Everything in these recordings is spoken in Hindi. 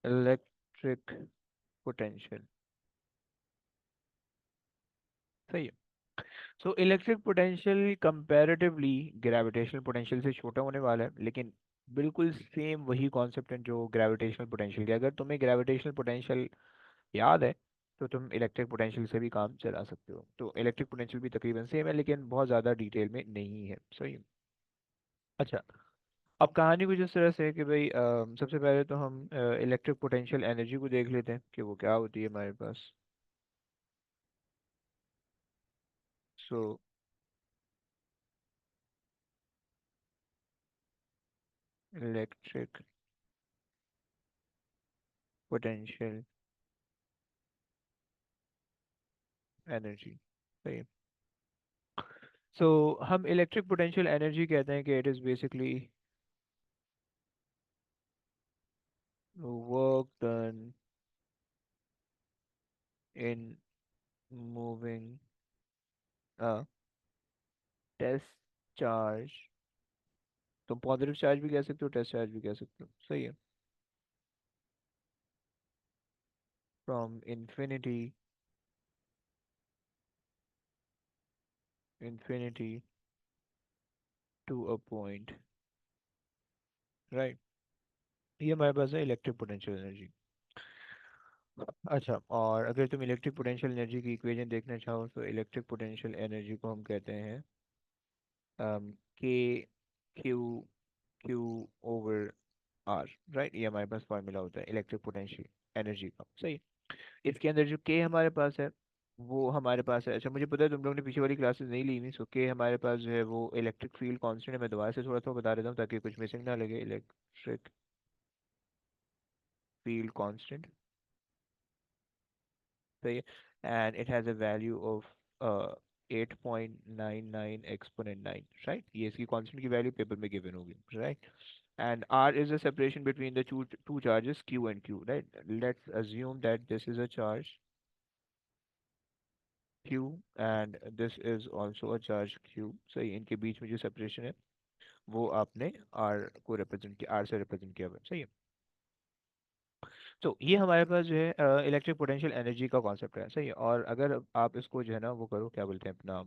Electric potential. सही है। So electric potential comparatively gravitational potential से छोटा होने वाला है, लेकिन बिल्कुल सेम वही कॉन्सेप्ट है जो ग्रेविटेशनल पोटेंशियल के। अगर तुम्हें ग्रेविटेशनल पोटेंशियल याद है तो तुम इलेक्ट्रिक पोटेंशियल से भी काम चला सकते हो। तो इलेक्ट्रिक पोटेंशियल भी तकरीबन सेम है, लेकिन बहुत ज़्यादा डिटेल में नहीं है। सही है। अच्छा, अब कहानी कुछ इस तरह से है कि भाई सबसे पहले तो हम इलेक्ट्रिक पोटेंशियल एनर्जी को देख लेते हैं कि वो क्या होती है हमारे पास। So electric potential energy. सही। सो हम इलेक्ट्रिक पोटेंशियल एनर्जी कहते हैं कि it is basically work done in moving a test charge. तुम पॉजिटिव चार्ज भी कह सकते हो, टेस्ट चार्ज भी कह सकते हो। सही है। From infinity infinity to a point. Right. ये हमारे पास है इलेक्ट्रिक पोटेंशियल एनर्जी। अच्छा, और अगर तुम इलेक्ट्रिक पोटेंशियल एनर्जी की इक्वेशन देखना चाहो तो इलेक्ट्रिक पोटेंशियल एनर्जी को हम कहते हैं k Q Q over are. Right, ये हमारे पास फार्मूला होता है इलेक्ट्रिक पोटेंशियल एनर्जी का। सही। इसके अंदर जो के हमारे पास है वो हमारे पास है। अच्छा, मुझे पता है तुम लोगों ने पीछे वाली क्लासेस नहीं ली हुई। सो के हमारे पास जो है वो इलेक्ट्रिक फील्ड कांस्टेंट है। मैं दोबारा से थोड़ा थोड़ा बता देता हूँ ताकि कुछ मिसिंग ना लगे। Electric field constant. सही है। And it has a value of 8.99 exponent 9। Right, ये इसकी कांस्टेंट की वैल्यू पेपर में गिवन होगी। Right. And R is the separation between the two charges Q and Q, right? Let's assume that this is a charge Q and this is also a charge Q. So इनके बीच में जो separation है वो आपने R को represent किया, R से represent किया हुआ है। सही है। तो ये हमारे पास जो है इलेक्ट्रिक पोटेंशियल एनर्जी का कॉन्सेप्ट है। सही है। और अगर आप इसको जो है ना वो करो, क्या बोलते हैं अपना,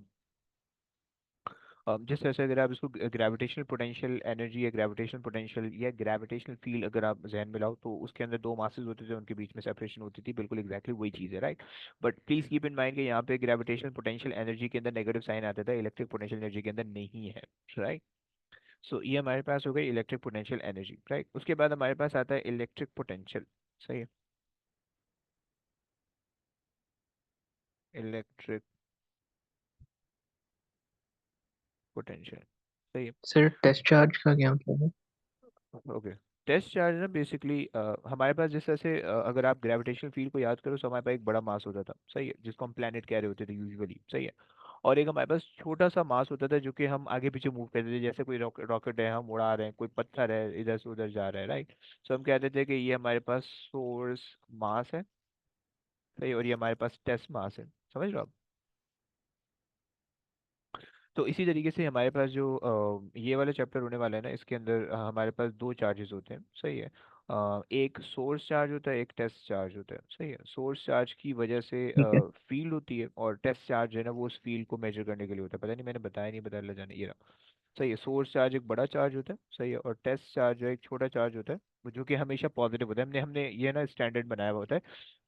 जिस तरह से अगर आप इसको ग्रेविटेशनल पोटेंशियल एनर्जी या ग्रेविटेशनल पोटेंशियल या ग्रेविटेशनल फील्ड अगर आप जहन में लाओ तो उसके अंदर दो मासेस होते थे, उनके बीच में सेपरेशन होती थी। बिल्कुल एग्जैक्टली वही चीज़ है। Right. But please keep in mind कि यहाँ पे ग्रेविटेशनल पोटेंशियल एनर्जी के अंदर नेगेटिव साइन आता था, इलेक्ट्रिक पोटेंशियल एनर्जी के अंदर नहीं है। राइट। सो ये हमारे पास हो गई इलेक्ट्रिक पोटेंशियल एनर्जी। राइट। उसके बाद हमारे पास आता है इलेक्ट्रिक पोटेंशियल। सही है। Electric potential. सही है। सर टेस्ट चार्ज का क्या मतलब है? ओके। टेस्ट चार्ज ना बेसिकली हमारे पास जिस तरह से अगर आप ग्रेविटेशनल फील्ड को याद करो तो हमारे पास एक बड़ा मास होता था। सही है, जिसको हम प्लैनेट कह रहे होते थे यूजुअली। सही है। और एक हमारे पास छोटा सा मास होता था जो कि हम आगे पीछे मूव करते थे, जैसे कोई रॉकेट है हम उड़ा रहे हैं, कोई पत्थर है इधर से उधर जा रहा है। राइट। सो हम कहते थे कि ये हमारे पास सोर्स मास है। सही। और ये हमारे पास टेस्ट मास है। समझ रहे हो आप? तो इसी तरीके से हमारे पास जो ये वाला चैप्टर होने वाला है ना, इसके अंदर हमारे पास दो चार्जेस होते हैं। सही है। एक सोर्स चार्ज होता है, एक टेस्ट चार्ज होता है। सही है। सोर्स चार्ज की वजह से ठीक है। फील्ड होती है, और टेस्ट चार्ज है ना वो उस फील्ड को मेजर करने के लिए होता है। पता नहीं मैंने बताया नहीं, बताया जाने ये रहा। सही है। सोर्स चार्ज एक बड़ा चार्ज होता है। सही है। और टेस्ट चार्ज जो है एक छोटा चार्ज होता है, जो कि हमेशा पॉजिटिव होता है। हमने हमने ये ना स्टैंडर्ड बनाया हुआ होता है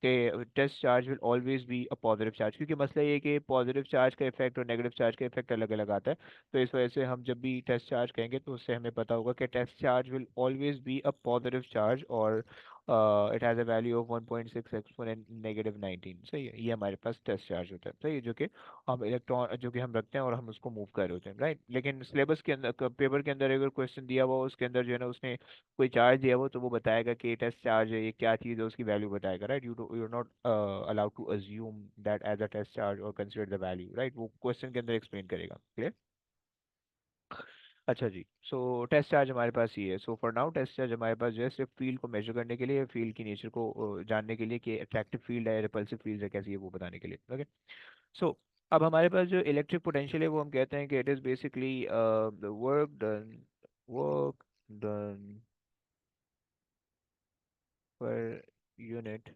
कि test charge will always be a positive charge, क्योंकि मसला ये है कि पॉजिटिव चार्ज का इफेक्ट और नेगेटिव चार्ज का इफेक्ट अलग अलग आता है। तो इस वजह से हम जब भी टेस्ट चार्ज कहेंगे तो उससे हमें पता होगा कि test charge will always be a positive charge, और it has a value of 1.6 exponent negative 19। सही है। ये हमारे पास टेस्ट चार्ज होता है। सही है। जो कि हम इलेक्ट्रॉन जो कि हम रखते हैं और हम उसको मूव कर रहे होते हैं। राइट। लेकिन सिलेबस के अंदर पेपर के अंदर अगर क्वेश्चन दिया हुआ हो उसके अंदर जो है ना उसने कोई चार्ज दिया हो तो वो बताएगा कि टेस्ट चार्ज है, ये क्या चीज़ है, उसकी वैल्यू बताएगा। Right. You are not allowed to assume that as a test charge और कंसिडर द वैल्यू। राइट, वो क्वेश्चन के अंदर एक्सप्लेन करेगा। क्लियर? अच्छा जी। सो टेस्ट चार्ज हमारे पास ही है। So for now test charge हमारे पास जो है सिर्फ फील्ड को मेजर करने के लिए, फील्ड की नेचर को जानने के लिए कि अट्रैक्टिव फील्ड है, रिपल्सिव फील्ड है कैसी है, वो बताने के लिए। ओके। सो अब हमारे पास जो इलेक्ट्रिक पोटेंशियल है वो हम कहते हैं कि it is basically the work done per unit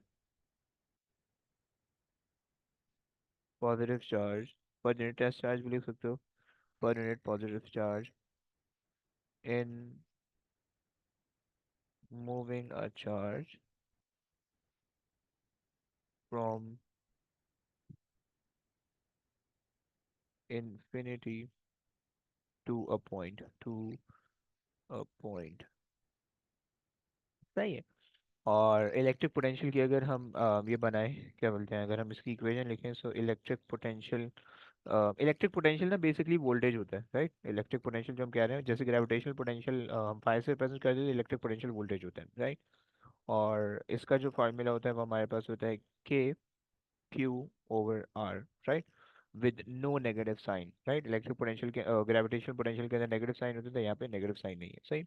positive charge, per unit test charge भी लिख सकते हो, per unit positive charge in moving a charge from infinity to a point सही है। और इलेक्ट्रिक पोटेंशियल की अगर हम ये बनाए, क्या बोलते हैं, अगर हम इसकी इक्वेशन लिखें, सो इलेक्ट्रिक पोटेंशियल ना बेसिकली वोल्टेज होता है, राइट। इलेक्ट्रिक पोटेंशियल जो हम कह रहे हैं, जैसे ग्रेविटेशनल पोटेंशियल हम 5 से रिप्रेजेंट करते हैं, इलेक्ट्रिक पोटेंशियल वोल्टेज होता है, राइट। और इसका जो फार्मूला होता है वो हमारे पास होता है के Q over are, right, with no negative sign, right. Electric potential के ग्रेविटेशनल पोटेंशियल के अंदर नेगेटिव साइन होता है, तो यहाँ पे नेगेटिव साइन नहीं है, सही।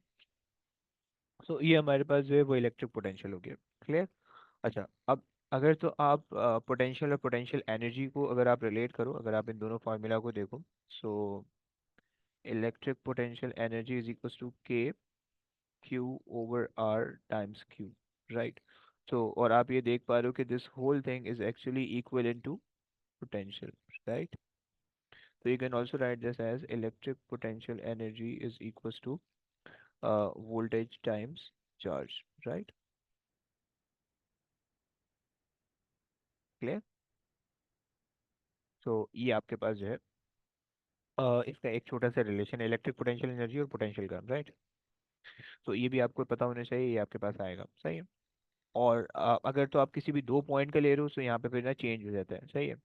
सो ये हमारे पास जो है वो इलेक्ट्रिक पोटेंशियल हो गया, क्लियर। अच्छा, अब अगर तो आप पोटेंशियल और पोटेंशियल एनर्जी को अगर आप रिलेट करो, अगर आप इन दोनों फार्मूला को देखो, so electric potential energy is equal to के Q over R times Q, right. So और आप ये देख पा रहे हो कि this whole thing is actually equivalent to potential, right? So you can also write this as electric potential energy is equals to voltage times charge, right? Clear? So ये आपके पास जो है इसका एक छोटा सा रिलेशन है इलेक्ट्रिक पोटेंशियल एनर्जी और पोटेंशियल का, राइट। तो ये भी आपको पता होना चाहिए, ये आपके पास आएगा, सही है। और अगर तो आप किसी भी दो पॉइंट का ले रहे हो तो यहाँ पे फिर ना चेंज हो जाता है, सही है।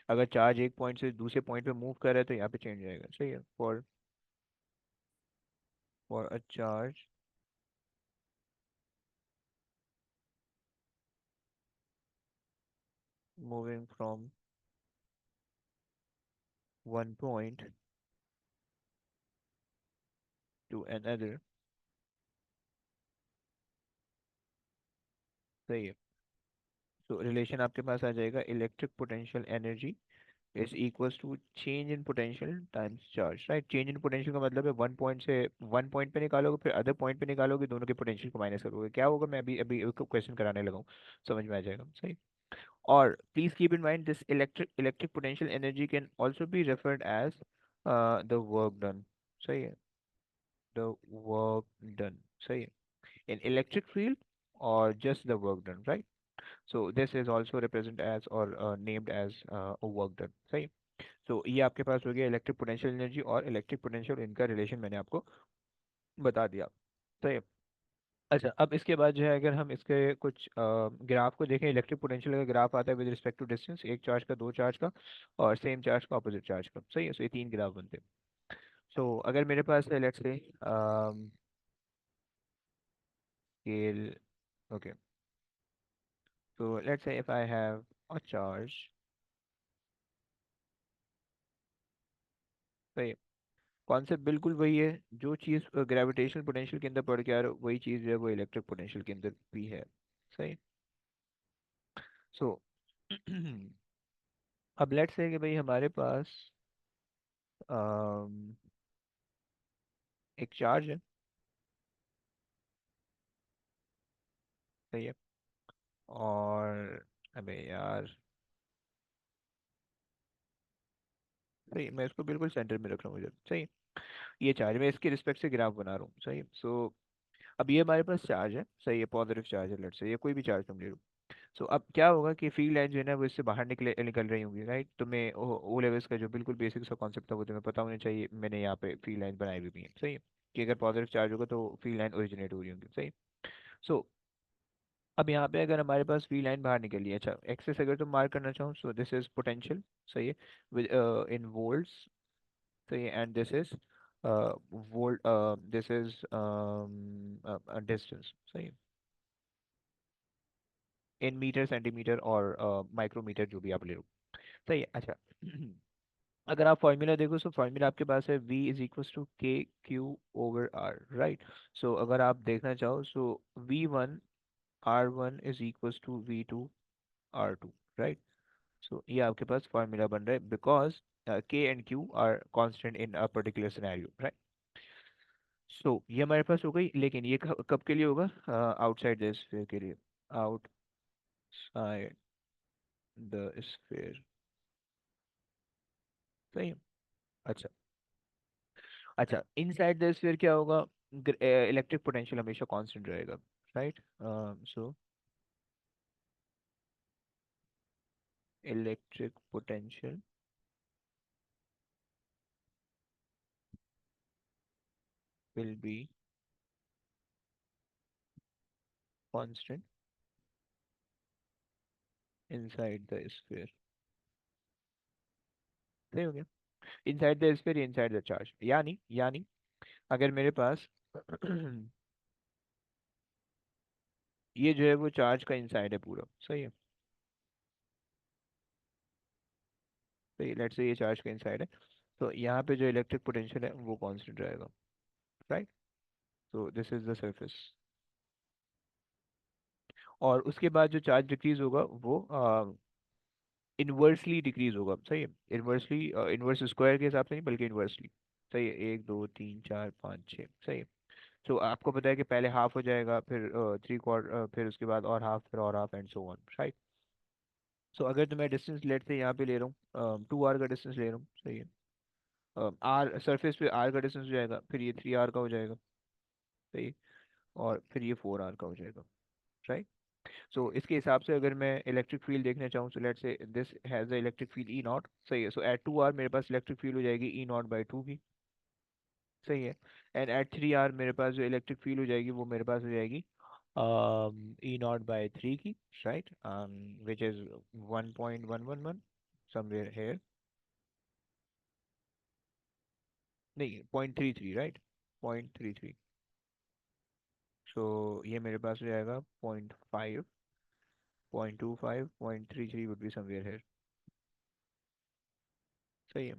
अगर चार्ज एक पॉइंट से दूसरे पॉइंट पे मूव कर रहा है तो यहाँ पे चेंज हो जाएगा, सही है। For a charge moving from one point to another, सही है। तो रिलेशन आपके पास आ जाएगा electric potential energy is equals to change in potential times charge, right. Change in potential का मतलब है वन पॉइंट से वन पॉइंट पे निकालोगे, फिर अदर पॉइंट पे निकालोगे, दोनों के पोटेंशियल को माइनस करोगे, क्या होगा, मैं अभी अभी क्वेश्चन कराने लगा हूँ, समझ में आ जाएगा, सही। और please keep in mind this electric potential energy can also be referred as the work done, सही है, द वर्क डन, सही है, इन इलेक्ट्रिक फील्ड और just the work done, right. So this is also represent as or named as a work done, सही। तो ये आपके पास हो गया इलेक्ट्रिक पोटेंशियल एनर्जी और इलेक्ट्रिक पोटेंशियल, इनका रिलेशन मैंने आपको बता दिया, सही है। अच्छा, अब इसके बाद जो है अगर हम इसके कुछ ग्राफ को देखें, इलेक्ट्रिक पोटेंशियल का ग्राफ आता है विद रिस्पेक्ट टू डिस्टेंस, एक चार्ज का, दो चार्ज का, और सेम चार्ज का अपोजिट चार्ज का, सही है। सो ये तीन ग्राफ बनते हैं। सो अगर मेरे पास है let's say scale, okay, so let's say if I have a charge, सही है, कॉन्सेप्ट बिल्कुल वही है, जो चीज़ ग्रेविटेशनल पोटेंशियल के अंदर पढ़ के आ रहे हो वही चीज़ जो है वो इलेक्ट्रिक पोटेंशियल के अंदर भी है, सही। सो अब लेट्स से कि भाई हमारे पास अम, एक चार्ज है, सही है। और अबे यार, सही, मैं इसको बिल्कुल सेंटर में रख रहा हूँ, मुझे सही। ये चार्ज मैं इसके रिस्पेक्ट से ग्राफ बना रहा हूँ, सही। सो अब ये हमारे पास चार्ज है, सही है, पॉजिटिव चार्ज है, लेट्स से ये कोई भी चार्ज तुम ले लो। सो अब क्या होगा कि फील्ड लाइन जो है ना वो इससे बाहर निकल रही होंगी, राइट। तो मैं ओ लेवल्स का जो बिल्कुल बेसिक सा कॉन्सेप्ट था वो तुम्हें पता होना चाहिए, मैंने यहाँ पे फील्ड लाइन बनाई हुई भी है, सही है, कि अगर पॉजिटिव चार्ज होगा तो फील्ड लाइन ओरिजिनेट हो रही होंगी, सही। सो अब यहाँ पे अगर हमारे पास फील्ड लाइन बाहर निकली है, अच्छा, एक्सेस अगर तुम मार्क करना चाहो, सो दिस इज पोटेंशियल, सही है, विद इन वोल्ट्स, सही है, and this is volt, this is distance, सही है, इन मीटर सेंटीमीटर और माइक्रोमीटर जो भी आप ले लो, सही है। अच्छा अगर आप फॉर्मूला देखो, सो फॉर्मूला आपके पास है v इज इक्वल टू के Q over are, right. So अगर आप देखना चाहो, so v1 r1 is equal to v2 r2, right. So ये आपके पास फॉर्मूला बन रहा है because k and q are constant in a particular scenario, right. So ये हमारे पास हो गई, लेकिन ये कब कब के लिए होगा, आउटसाइड दिस के लिए, आउटसाइड द स्फीयर। सही है। अच्छा। अच्छा, इनसाइड द स्फीयर क्या होगा? इलेक्ट्रिक पोटेंशियल हमेशा कांस्टेंट रहेगा, right? So electric potential will be constant inside the sphere. सही हो गया। Inside the sphere, inside the charge, यानी अगर मेरे पास ये जो है वो चार्ज का इनसाइड है पूरा, सही है। सही, लेट्स से ये चार्ज का इनसाइड है, तो यहाँ पे जो इलेक्ट्रिक पोटेंशियल है वो कांस्टेंट रहेगा, राइट? तो दिस इज द सरफेस। और उसके बाद जो चार्ज डिक्रीज होगा वो इन्वर्सली डिक्रीज होगा, सही है। इन्वर्सली, इन्वर्स स्क्वायर के हिसाब से नहीं बल्कि इन्वर्सली। सही है, 1 2 3 4 5 6, सही है। तो आपको पता है कि पहले हाफ हो जाएगा, फिर 3 क्वार्टर, फिर उसके बाद और हाफ, फिर और half, and so on, right? So अगर तो मैं डिस्टेंस लेट से यहाँ पे ले रहा हूँ, 2 आर का डिस्टेंस ले रहा हूँ, सही है। आर सरफेस पे आर का डिस्टेंस हो जाएगा, फिर ये 3 आर का हो जाएगा, सही है। और फिर ये 4 आर का हो जाएगा, राइट? सो इसके हिसाब से अगर मैं इलेक्ट्रिक फील्ड देखना चाहूँ, सो लेट से this has the electric field E not, सही है। सो एट 2 आर मेरे पास इलेक्ट्रिक फील्ड हो जाएगी E0/2 की, सही है। एंड एट 3 आर मेरे पास जो इलेक्ट्रिक फील्ड हो जाएगी वो मेरे पास हो जाएगी E0/3 की, right? Which is 1.111 somewhere here. नहीं, 0.33, राइट? 0.33। सो ये मेरे पास हो जाएगा 0.5, 0.25, 0.33 वुड बी समवेयर हेयर, सही है।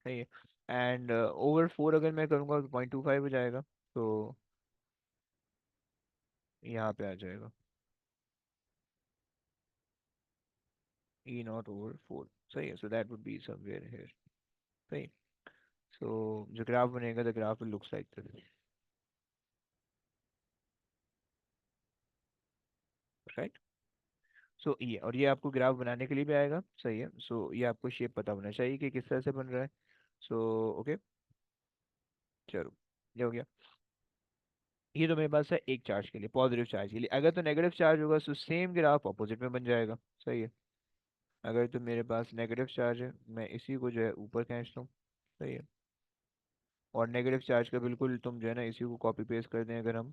सही है। एंड ओवर 4 अगर मैं करूँगा तो 0.25 हो जाएगा, तो यहाँ पे आ जाएगा E0/4, सही है। So that would be somewhere here, सही। सो जो ग्राफ बनेगा, the graph will looks like this, right? So ये, और ये आपको ग्राफ बनाने के लिए भी आएगा, सही है। सो ये आपको शेप पता होना चाहिए कि किस तरह से बन रहा है। सो ओके, चलो, ये हो गया। ये तो मेरे पास है एक चार्ज के लिए, पॉजिटिव चार्ज के लिए। अगर तो नेगेटिव चार्ज होगा तो सेम ग्राफ अपोजिट में बन जाएगा, सही है। अगर तो मेरे पास नेगेटिव चार्ज है, मैं इसी को जो है ऊपर खींचता हूँ, सही है। और नेगेटिव चार्ज का बिल्कुल तुम जो है ना इसी को कॉपी पेस्ट कर दें अगर हम,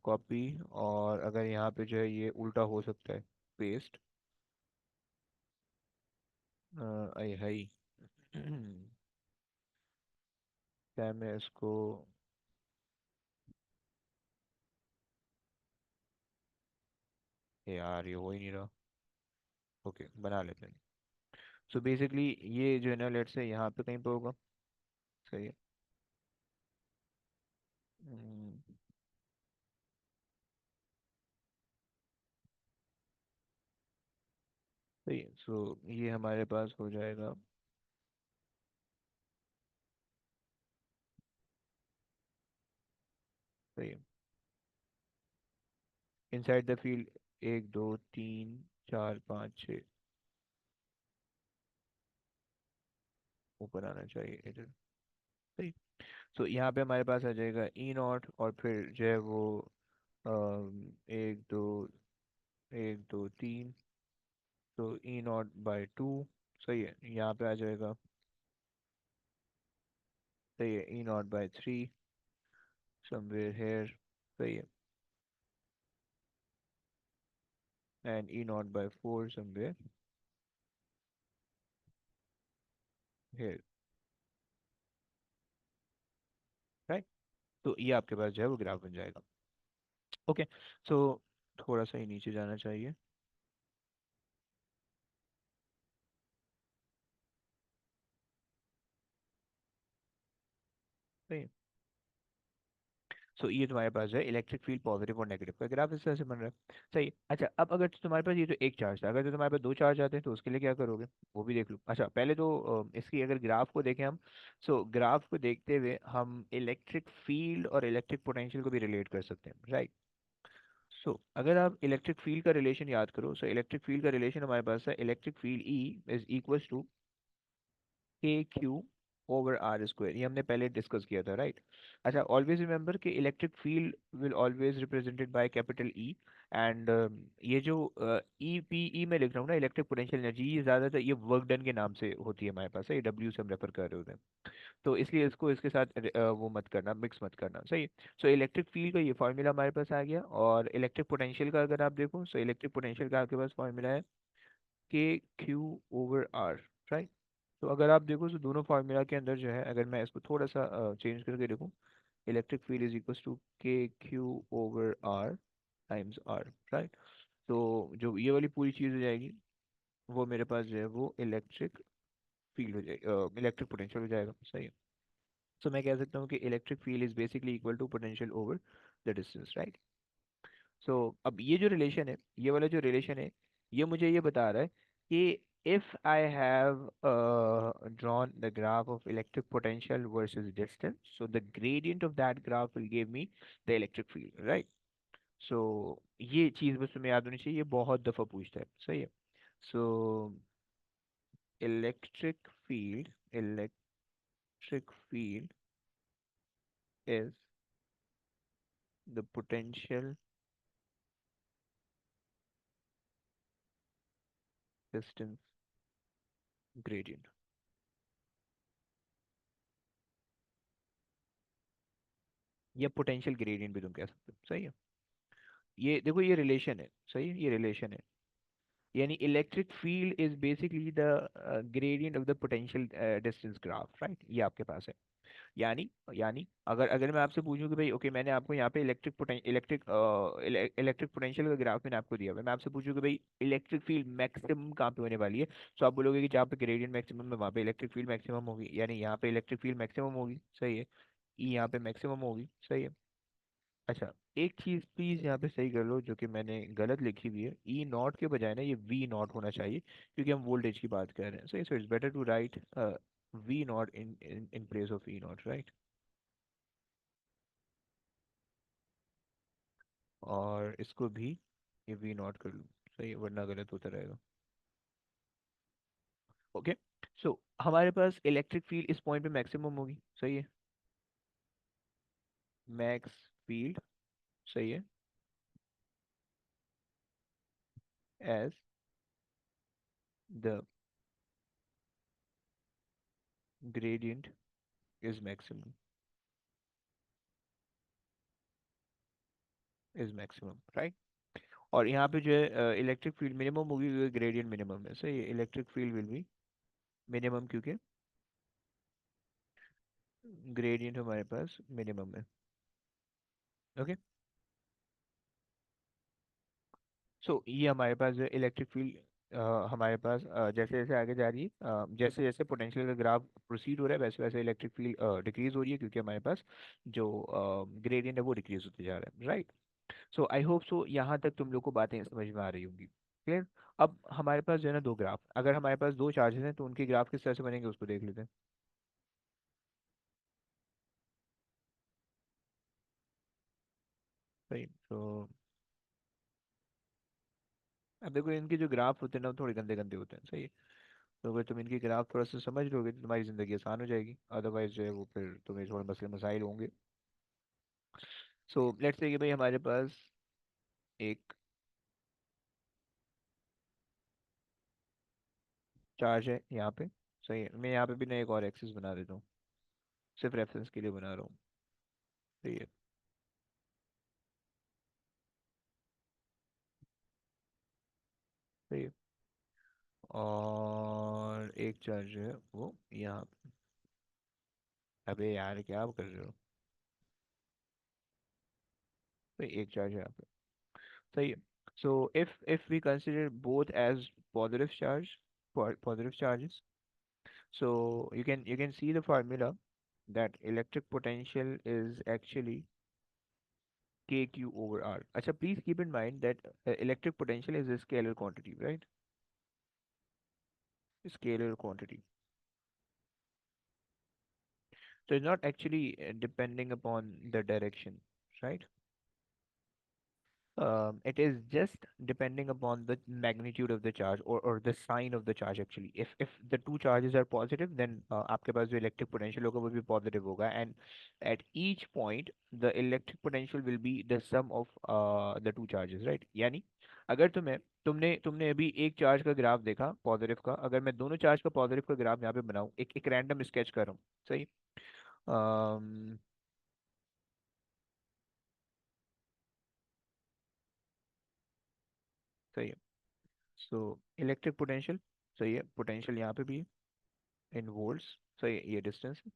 कॉपी, और अगर यहाँ पे जो है ये उल्टा हो सकता है, पेस्ट, आई हाई क्या मैं इसको, यार ये हो ही नहीं रहा। ओके, बना लेते हैं। सो बेसिकली ये जो है ना, लेट से यहाँ पे कहीं पे होगा, सही है। हम्म, सही है। सो ये हमारे पास हो जाएगा, सही है। इनसाइड द फील्ड 1 2 3 4 5 6, ऊपर आना चाहिए इधर, सही। सो यहाँ पे हमारे पास आ जाएगा E0, और फिर जो है वो 1 2 1 2 3, तो E0/2, सही है। यहाँ पे आ जाएगा, सही है, E0/3 समवेयर हेयर, सही है। And E0/4 somewhere here, right? तो ये आपके पास जो है वो ग्राफ बन जाएगा। ओके। सो थोड़ा सा ही नीचे जाना चाहिए, सही है। सो ये तुम्हारे पास है इलेक्ट्रिक फील्ड पॉजिटिव और नेगेटिव का ग्राफ इस तरह से बन रहा है। सही है। अच्छा, अब अगर तुम्हारे पास ये तो एक चार्ज था, अगर तो तुम्हारे पास दो चार्ज आते हैं तो उसके लिए क्या करोगे, वो भी देख लो। अच्छा, पहले तो इसकी अगर ग्राफ को देखें हम, सो ग्राफ को देखते हुए हम इलेक्ट्रिक फील्ड और इलेक्ट्रिक पोटेंशियल को भी रिलेट कर सकते हैं, राइट। सो अगर आप इलेक्ट्रिक फील्ड का रिलेशन याद करो, सो इलेक्ट्रिक फील्ड का रिलेशन हमारे पास है electric field E is equal to के क्यू ओवर आर स्क्वायर, ये हमने पहले डिस्कस किया था, राइट। अच्छा, ऑलवेज रिमेंबर कि electric field will always represented by capital E, and ये जो ई पी ई में लिख रहा हूँ ना, इलेक्ट्रिक पोटेंशियल एनर्जी, ये ज़्यादातर ये वर्क डन के नाम से होती है हमारे पास, है, ये डब्ल्यू से हम रेफर कर रहे होते हैं। तो इसलिए इसको इसके साथ वो मत करना, मिक्स मत करना, सही है। सो इलेक्ट्रिक फील्ड का ये फॉर्मूला हमारे पास आ गया, और इलेक्ट्रिक पोटेंशियल का अगर आप देखो, सो इलेक्ट्रिक पोटेंशियल का आपके पास फॉर्मूला है के क्यू ओवर आर, राइट। तो अगर आप देखो तो दोनों फार्मूला के अंदर जो है, अगर मैं इसको थोड़ा सा चेंज करके देखूँ, electric field is equal to के Q over R times R, right. तो जो ये वाली पूरी चीज़ हो जाएगी, वो मेरे पास जो है वो इलेक्ट्रिक फील्ड हो जाएगी, इलेक्ट्रिक पोटेंशियल हो जाएगा, सही है। सो मैं कह सकता हूँ कि electric field is basically equal to potential over the distance, right. So अब ये जो रिलेशन है, ये वाला जो रिलेशन है, ये मुझे ये बता रहा है कि if I have drawn the graph of electric potential versus distance, so the gradient of that graph will give me the electric field, right? So ये चीज़ बस तुम्हें याद होनी चाहिए, ये बहुत दफ़ा पूछता है, सही है। So electric field is the potential distance gradient, या पोटेंशियल ग्रेडियंट भी तुम कह सकते हो, सही है। ये देखो, ये रिलेशन है, सही है, ये रिलेशन है। यानी electric field is basically the gradient of the potential distance graph, right, ये आपके पास है। यानी यानी अगर अगर मैं आपसे पूछूं कि भाई ओके, मैंने आपको यहाँ पे इलेक्ट्रिक पोटेंशियल का ग्राफ मैंने आपको दिया हुआ है, मैं आपसे पूछूं कि भाई इलेक्ट्रिक फील्ड मैक्सिमम कहाँ पे होने वाली है, तो आप बोलोगे कि जहाँ पे ग्रेडियंट मैक्सिमम है वहाँ पे इलेक्ट्रिक फील्ड मैक्सिमम होगी, यानी यहाँ पे इलेक्ट्रिक फील्ड मैक्सिमम होगी, सही है। ई यहाँ पे मैक्सिमम होगी, सही है। अच्छा, एक चीज प्लीज यहाँ पे सही कर लो, जो कि मैंने गलत लिखी हुई है, ई नॉट के बजाय ना ये वी नॉट होना चाहिए, क्योंकि हम वोल्टेज की बात कर रहे हैं, so it's better to write V naught in place of E naught, right. और इसको भी ये वी नॉट कर लूँ, सही है, वरना गलत होता रहेगा। ओके। सो हमारे पास इलेक्ट्रिक फील्ड इस पॉइंट पे मैक्सिमम होगी, सही है, मैक्स फील्ड, सही है, as the gradient is maximum, is maximum, right. और यहाँ पे जो है इलेक्ट्रिक फील्ड मिनिमम होगी, ग्रेडियंट मिनिमम है, सही है, electric field will be minimum, क्योंकि ग्रेडियंट हमारे पास मिनिमम है। ओके। सो ये हमारे पास जो इलेक्ट्रिक फील्ड हमारे पास जैसे जैसे आगे जा रही है, जैसे जैसे पोटेंशियल का ग्राफ प्रोसीड हो रहा है, वैसे वैसे इलेक्ट्रिक फील्ड डिक्रीज हो रही है, क्योंकि हमारे पास जो ग्रेडियंट है वो डिक्रीज होते जा रहा है, right. So I hope so यहाँ तक तुम लोग को बातें समझ में आ रही होंगी, क्लियर। अब हमारे पास जो है ना दो ग्राफ, अगर हमारे पास दो चार्जेस हैं तो उनके ग्राफ किस तरह से बनेंगे उसको देख लेते हैं। सही, तो अब देखो, इनके जो ग्राफ होते हैं ना वो थोड़े गंदे गंदे होते हैं, सही है। तो अगर तुम इनके ग्राफ थोड़ा सा समझ लोगे तो तुम्हारी ज़िंदगी आसान हो जाएगी, अदरवाइज जो है वो फिर तुम्हें थोड़े मसले मसाइल होंगे। सो लेट्स से कि भाई हमारे पास एक चार्ज है यहाँ पे, सही है, मैं यहाँ पे भी ना एक और एक्सिस बना देता हूँ, सिर्फ रेफरेंस के लिए बना रहा हूँ, सही है। सही है। और एक चार्ज है वो यहाँ पे, अबे यार क्या आप कर रहे हो, तो एक चार्ज है यहाँ पे, सही है। So if we consider both as positive charge, positive charges, so you can see the formula that electric potential is actually k q over r. अच्छा, please keep in mind that electric potential is a scalar quantity, right? Scalar quantity. So it's not actually depending upon the direction, right? It is just depending upon the magnitude of the charge, or the sign of the charge actually. If the two charges are positive, then आपके पास जो electric potential होगा वो भी positive होगा, and at each point the electric potential will be the sum of the two charges, right? यानी अगर तुमने तुमने अभी एक चार्ज का ग्राफ देखा पॉजिटिव का, अगर मैं दोनों चार्ज का पॉजिटिव का ग्राफ यहाँ पे बनाऊं, एक रैंडम स्केच कर रहा हूँ, सही? अम, सही है। सो इलेक्ट्रिक पोटेंशियल, सही है, पोटेंशियल यहाँ पे भी है इन वोल्ट्स, सही है, ये डिस्टेंस है।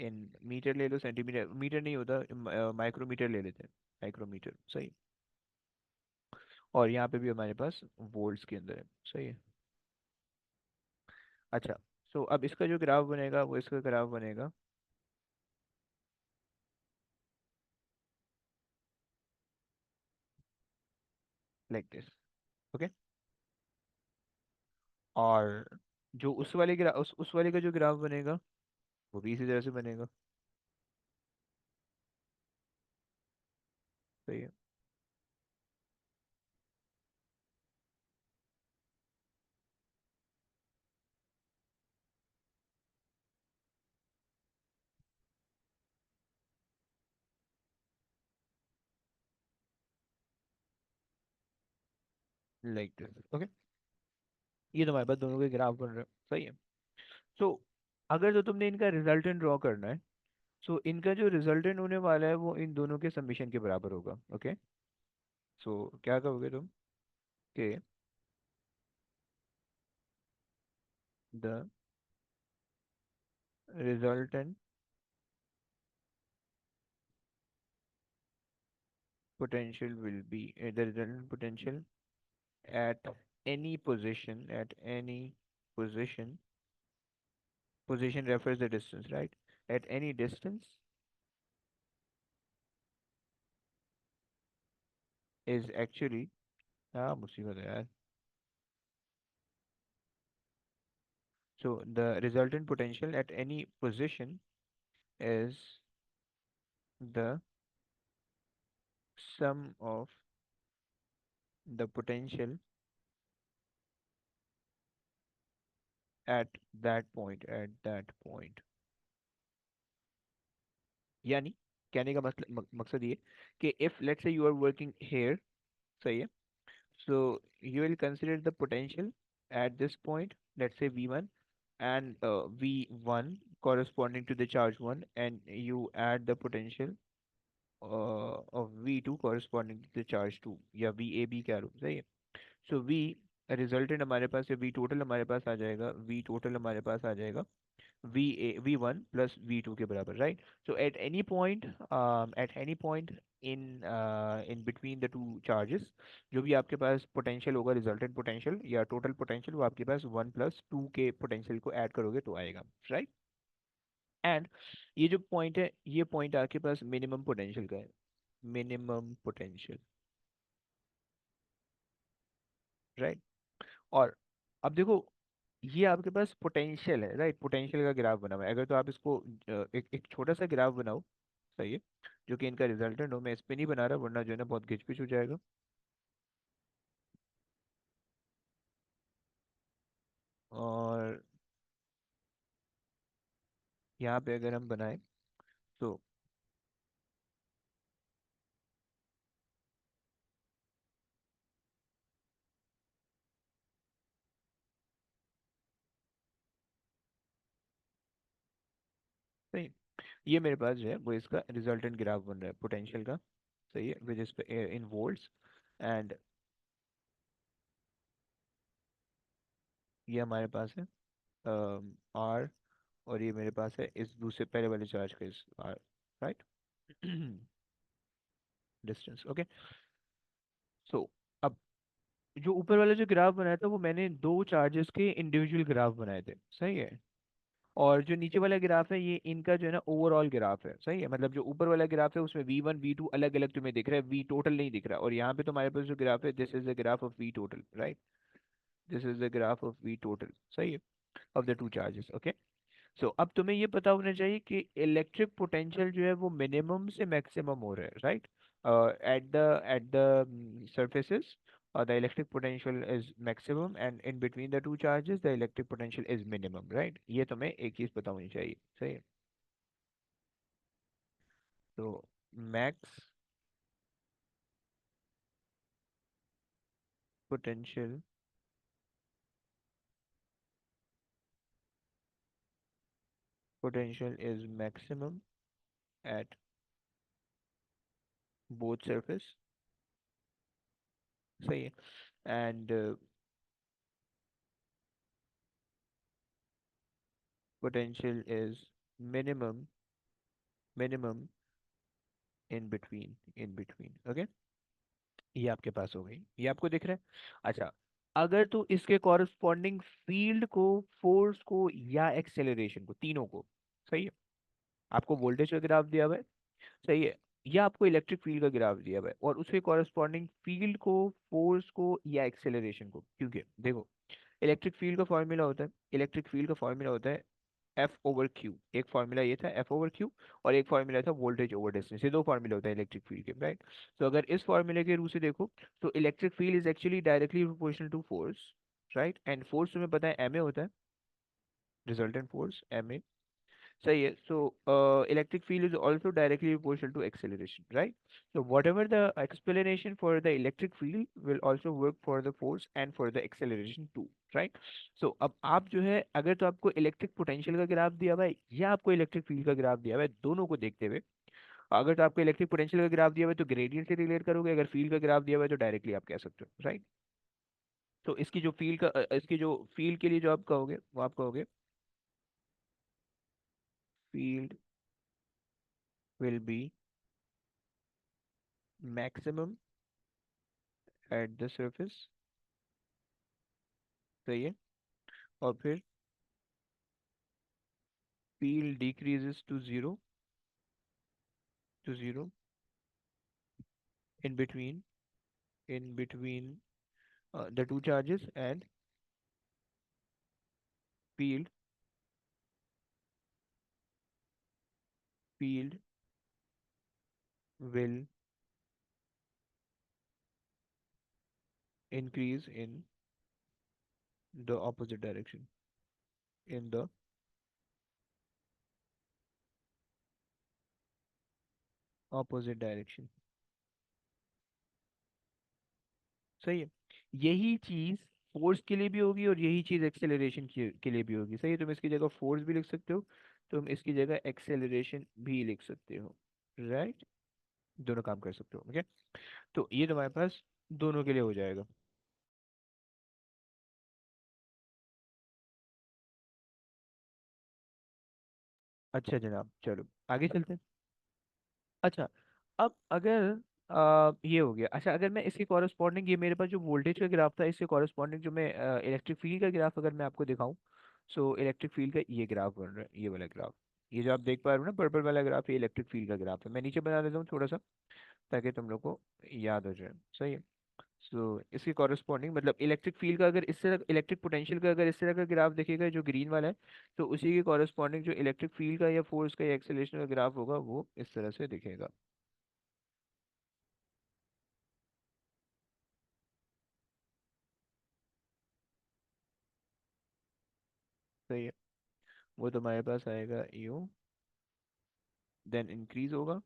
इन मीटर ले लो, सेंटीमीटर मीटर नहीं होता, माइक्रोमीटर ले लेते हैं, माइक्रोमीटर, सही। और यहाँ पे भी हमारे पास वोल्ट्स के अंदर है, सही है। अच्छा, सो अब इसका जो ग्राफ बनेगा वो इसका ग्राफ बनेगा लाइक दिस, ओके। और जो उस वाले उस वाले का जो ग्राफ बनेगा वो भी इसी तरह से बनेगा, सही है। Like this, okay. ये तो हमारे पास दोनों के ग्राफ बन रहे हैं, सही है। सो अगर तो तुमने इनका रिजल्टेंट ड्रॉ करना है, सो इनका जो रिजल्टेंट होने वाला है वो इन दोनों के समीशन के बराबर होगा, ओके। सो क्या कहोगे तुम कि the resultant potential will be the resultant potential at any position, position refers the distance, right? At any distance is actually, हाँ मुसीबत है यार। So the resultant potential at any position is the sum of the potential at that point। यानी कहने का मकसद ये कि if let's say you are working here, सही है, so you will consider the potential at this point, let's say V1, and V1 corresponding to the charge 1, and you add the potential of V2 corresponding to the charge 2, या VAB कह लो, सही है। सो V रिजल्टेंट हमारे पास, या V टोटल हमारे पास आ जाएगा, V टोटल हमारे पास आ जाएगा V1 प्लस V2 के बराबर, right? So at any point in between the two charges, जो भी आपके पास पोटेंशियल होगा, रिजल्टेंट पोटेंशियल या टोटल पोटेंशियल, वो आपके पास 1 + 2 के पोटेंशियल को ऐड करोगे तो आएगा, राइट? एंड ये जो पॉइंट है, ये पॉइंट आपके पास मिनिमम पोटेंशियल का है, मिनिमम पोटेंशियल, राइट? और अब देखो, ये आपके पास पोटेंशियल है, राइट? पोटेंशियल का ग्राफ बना हुआ है। अगर तो आप इसको एक छोटा सा ग्राफ बनाओ, सही है, जो कि इनका रिजल्टेंट हो। मैं इस पे नहीं बना रहा, वरना जो है ना बहुत घिचपिच हो जाएगा। और यहाँ पे अगर हम बनाए तो सही, ये मेरे पास जो है वो इसका रिजल्टेंट ग्राफ बन रहा है पोटेंशियल का, सही है, which is in volts. And ये हमारे पास है आर, और ये मेरे पास है इस दूसरे पहले वाले चार्ज का इस R, right? Distance, okay. So अब जो ऊपर वाला जो ग्राफ बनाया था वो मैंने दो चार्जेस के इंडिविजुअल ग्राफ बनाए थे, सही है। और जो नीचे वाला ग्राफ है ये इनका जो है ना ओवरऑल ग्राफ है, सही है। मतलब जो ऊपर वाला ग्राफ है उसमें V1 V2 अलग अलग तुम्हें दिख रहा है, V टोटल नहीं दिख रहा। और यहाँ पे तुम्हारे पास जो ग्राफ है, this is the graph of V total, right. This is the graph of V total, सही है, of the two charges. Okay. So अब तुम्हें ये पता होना चाहिए कि इलेक्ट्रिक पोटेंशियल जो है वो मिनिमम से मैक्सिमम हो रहा है, right. At the surfaces the electric potential is maximum, and in between the two charges the electric potential is minimum, right। ये तुम्हें एक चीज पता होनी चाहिए, सही है। तो max potential potential is maximum at both surface, सही है। And potential is minimum in between, okay. ये आपके पास हो गई, ये आपको दिख रहा है। अच्छा, अगर तू इसके कॉरस्पॉन्डिंग फील्ड को, फोर्स को या एक्सेलरेशन को, तीनों को, सही है, आपको वोल्टेज का ग्राफ दिया हुआ है, सही है, या आपको इलेक्ट्रिक फील्ड का ग्राफ दिया हुआ है, और उसके कॉरस्पॉन्डिंग फील्ड को, फोर्स को या एक्सेलरेशन को, क्योंकि देखो इलेक्ट्रिक फील्ड का फॉर्मूला होता है, इलेक्ट्रिक फील्ड का फॉर्मूला होता है F/Q। एक फार्मूला ये था F/Q, और एक फार्मूला था वोल्टेज ओवर डिस्टेंस। ये दो फार्मूले होते हैं इलेक्ट्रिक फील्ड के, राइट। तो अगर इस फार्मूले के रू से देखो तो electric field is actually directly proportional to force, right. And force तुम्हें पता है ma होता है, रिजल्टेंट फोर्स ma, सही है। So electric field is also directly proportional to acceleration, right. So whatever the explanation for the electric field will also work for the force and for the acceleration too, right? So अब आप जो है, अगर तो आपको इलेक्ट्रिक पोटेंशियल का ग्राफ दिया हुआ है या आपको इलेक्ट्रिक फील्ड का ग्राफ दिया हुआ है, दोनों को देखते हुए अगर तो आपको इलेक्ट्रिक पोटेंशियल का ग्राफ दिया हुआ है तो ग्रेडियंट से रिलेट करोगे, अगर फील्ड का ग्राफ दिया हुआ है तो डायरेक्टली आप कह सकते हो, राइट। तो इसकी जो फील्ड का इसकी जो फील्ड के लिए जो आप कहोगे वो आप कहोगे field will B maximum at the surface, सही है। और फिर field decreases to zero in between the two charges, and field field will increase in the opposite direction, in the opposite direction, सही है। यही चीज फोर्स के लिए भी होगी और यही चीज एक्सेलरेशन के लिए भी होगी, सही है। तुम इसकी जगह फोर्स भी लिख सकते हो, तुम इसकी जगह एक्सेलरेशन भी लिख सकते हो, राइट। दोनों काम कर सकते हो, ओके। तो ये तुम्हारे पास दोनों के लिए हो जाएगा। अच्छा जनाब, चलो आगे चलते हैं। अच्छा, अब अगर ये हो गया। अच्छा, अगर मैं इसके कॉरस्पॉन्डिंग, ये मेरे पास जो वोल्टेज का ग्राफ था, इसके कॉरस्पॉन्डिंग जो मैं इलेक्ट्रिक फील्ड का ग्राफ अगर मैं आपको दिखाऊं, सो इलेक्ट्रिक फील्ड का ये ग्राफ बन रहा है, ये वाला ग्राफ। ये जो आप देख पा रहे हो ना पर्पल वाला ग्राफ, ये इलेक्ट्रिक फील्ड का ग्राफ है। मैं नीचे बना देता हूँ थोड़ा सा ताकि तुम लोग को याद हो जाए, सही है। सो इसके कॉरस्पॉन्डिंग मतलब इलेक्ट्रिक फील्ड का अगर इस तरह, इलेक्ट्रिक पोटेंशियल का अगर इस तरह का ग्राफ देखेगा जो ग्रीन वाला है, तो उसी के कॉरस्पॉन्डिंग जो इलेक्ट्रिक फील्ड का या फोर्स का या एक्सेलरेशन का ग्राफ होगा वो इस तरह से दिखेगा, सही है। वो तुम्हारे पास आएगा यूं, देन इंक्रीज होगा,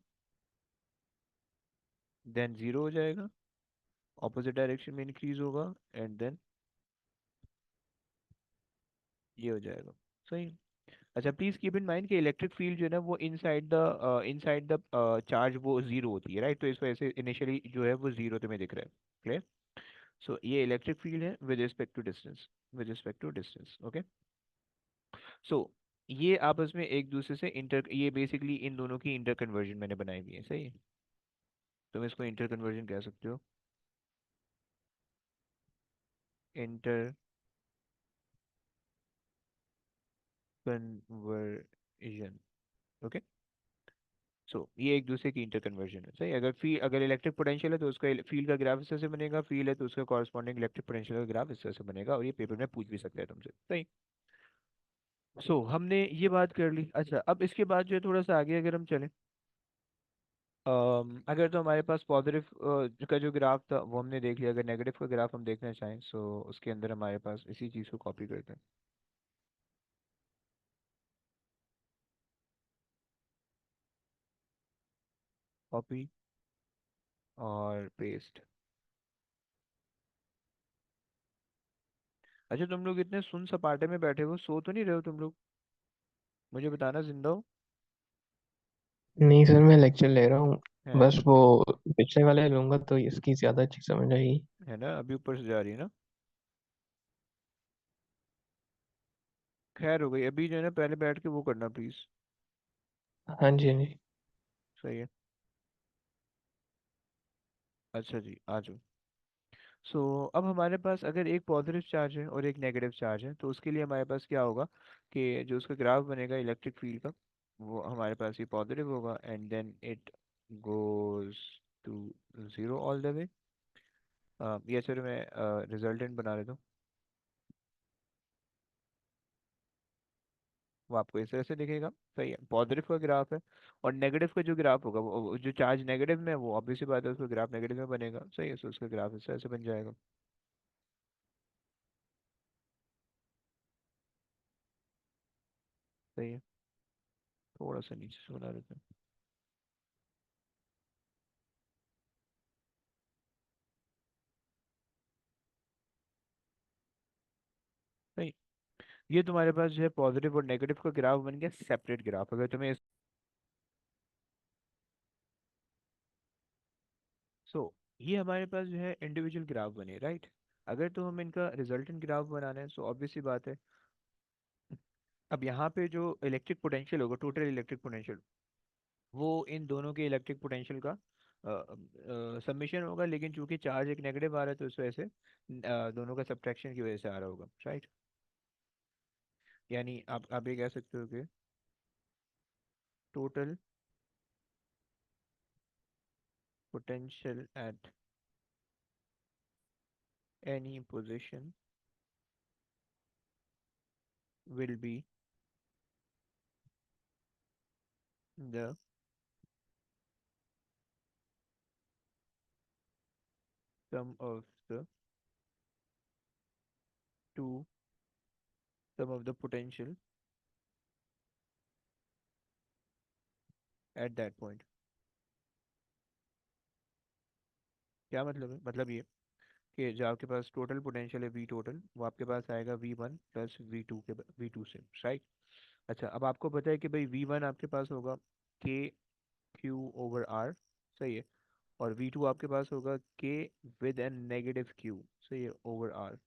देन जीरो हो जाएगा, ऑपोजिट डायरेक्शन में इंक्रीज होगा, एंड देन ये हो जाएगा, सही है। अच्छा, प्लीज कीप इन माइंड कि इलेक्ट्रिक फील्ड जो है ना वो इनसाइड द चार्ज वो जीरो होती है, राइट। तो इस वजह से इनिशियली जो है वो जीरो तुम्हें दिख रहा है, क्लियर। सो ये इलेक्ट्रिक फील्ड है with respect to distance, with respect to distance, okay. So ये आपस में एक दूसरे से इंटर, ये बेसिकली इन दोनों की इंटर कन्वर्जन मैंने बनाई हुई है, सही है। तुम इसको इंटर कन्वर्जन कह सकते हो, इंटर कन्वर्जन। ओके। सो ये एक दूसरे की इंटर कन्वर्जन है, सही। अगर इलेक्ट्रिक पोटेंशियल है तो उसका फील्ड का ग्राफ इस तरह से बनेगा, फील्ड है तो उसका कॉरस्पॉन्डिंग इलेक्ट्रिक पोटेंशियल का ग्राफ इस तरह से बनेगा, और ये पेपर में पूछ भी सकते हैं तुमसे, सही। हमने ये बात कर ली। अच्छा, अब इसके बाद जो है थोड़ा सा आगे अगर हम चलें, अगर तो हमारे पास पॉजिटिव का जो ग्राफ था वो हमने देख लिया, अगर नेगेटिव का ग्राफ हम देखना चाहें सो उसके अंदर हमारे पास इसी चीज़ को कॉपी करते हैं। कॉपी और पेस्ट। अच्छा, तुम लोग इतने सुन सपाटे में बैठे हो, सो तो नहीं रहे हो तुम लोग? मुझे बताना, जिंदा हो? नहीं सर, मैं लेक्चर ले रहा हूँ। है बस वो पिछले वाले लूंगा तो इसकी ज्यादा अच्छी समझ आएगी। है ना, अभी ऊपर से जा रही है ना। खैर हो गई, अभी जो है ना पहले बैठ के वो करना प्लीज। हाँ जी, हाँ जी। सही है। अच्छा जी, आ जाओ। अब हमारे पास अगर एक पॉजिटिव चार्ज है और एक नेगेटिव चार्ज है तो उसके लिए हमारे पास क्या होगा कि जो उसका ग्राफ बनेगा इलेक्ट्रिक फील्ड का, वो हमारे पास ये पॉजिटिव होगा, and then it goes to zero all the way. ये चलो मैं रिजल्टेंट बना लेता हूँ। वो आपको इस तरह से दिखेगा, सही है। पॉजिटिव का ग्राफ है, और नेगेटिव का जो ग्राफ होगा, वो जो चार्ज नेगेटिव में है वो ऑब्वियस सी बात है उसका ग्राफ नेगेटिव में बनेगा, सही है। उसका ग्राफ इस तरह से बन जाएगा। सही है। थोड़ा सा नीचे से बना देते हैं। सही। ये तुम्हारे पास जो है पॉजिटिव और नेगेटिव का ग्राफ बन गया सेपरेट ग्राफ। अगर तुम्हें सो ये हमारे पास जो है इंडिविजुअल ग्राफ बने, राइट। अगर तो हम इनका रिजल्टेंट ग्राफ बनाना है सो ऑब्वियस सी बात है, अब यहाँ पे जो इलेक्ट्रिक पोटेंशियल होगा, टोटल इलेक्ट्रिक पोटेंशियल, वो इन दोनों के इलेक्ट्रिक पोटेंशियल का समेशन होगा, लेकिन चूंकि चार्ज एक नेगेटिव आ रहा है तो इस वजह से दोनों का सब्ट्रैक्शन की वजह से आ रहा होगा, राइट। यानी आप ये कह सकते हो कि total potential at any position will be the sum of the two sum of the potential at that point। क्या मतलब है? मतलब ये कि जो आपके पास टोटल पोटेंशियल है वी टोटल, वो आपके पास आएगा V1 प्लस V2 से, राइट। अच्छा, अब आपको पता है कि भाई V1 आपके पास होगा के क्यू ओवर आर, सही है। और V2 आपके पास होगा के विद एन नेगेटिव क्यू, सही है, ओवर आर।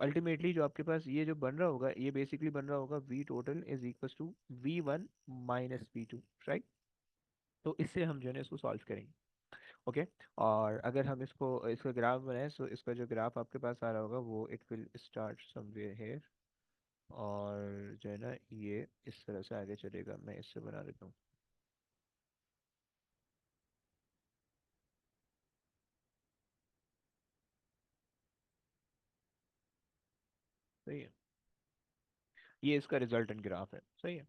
अल्टीमेटली जो आपके पास ये जो बन रहा होगा, ये बेसिकली बन रहा होगा V total is equal to V1 minus V2, right. तो इससे हम जो है ना इसको सॉल्व करेंगे। ओके। और अगर हम इसको इसका ग्राफ बनाए तो इसका जो ग्राफ आपके पास आ रहा होगा वो it will start somewhere here, और जो है ना ये इस तरह से आगे चलेगा। मैं इससे बना देता हूँ। सही है। ये इसका रिजल्टेंट ग्राफ है, सही है।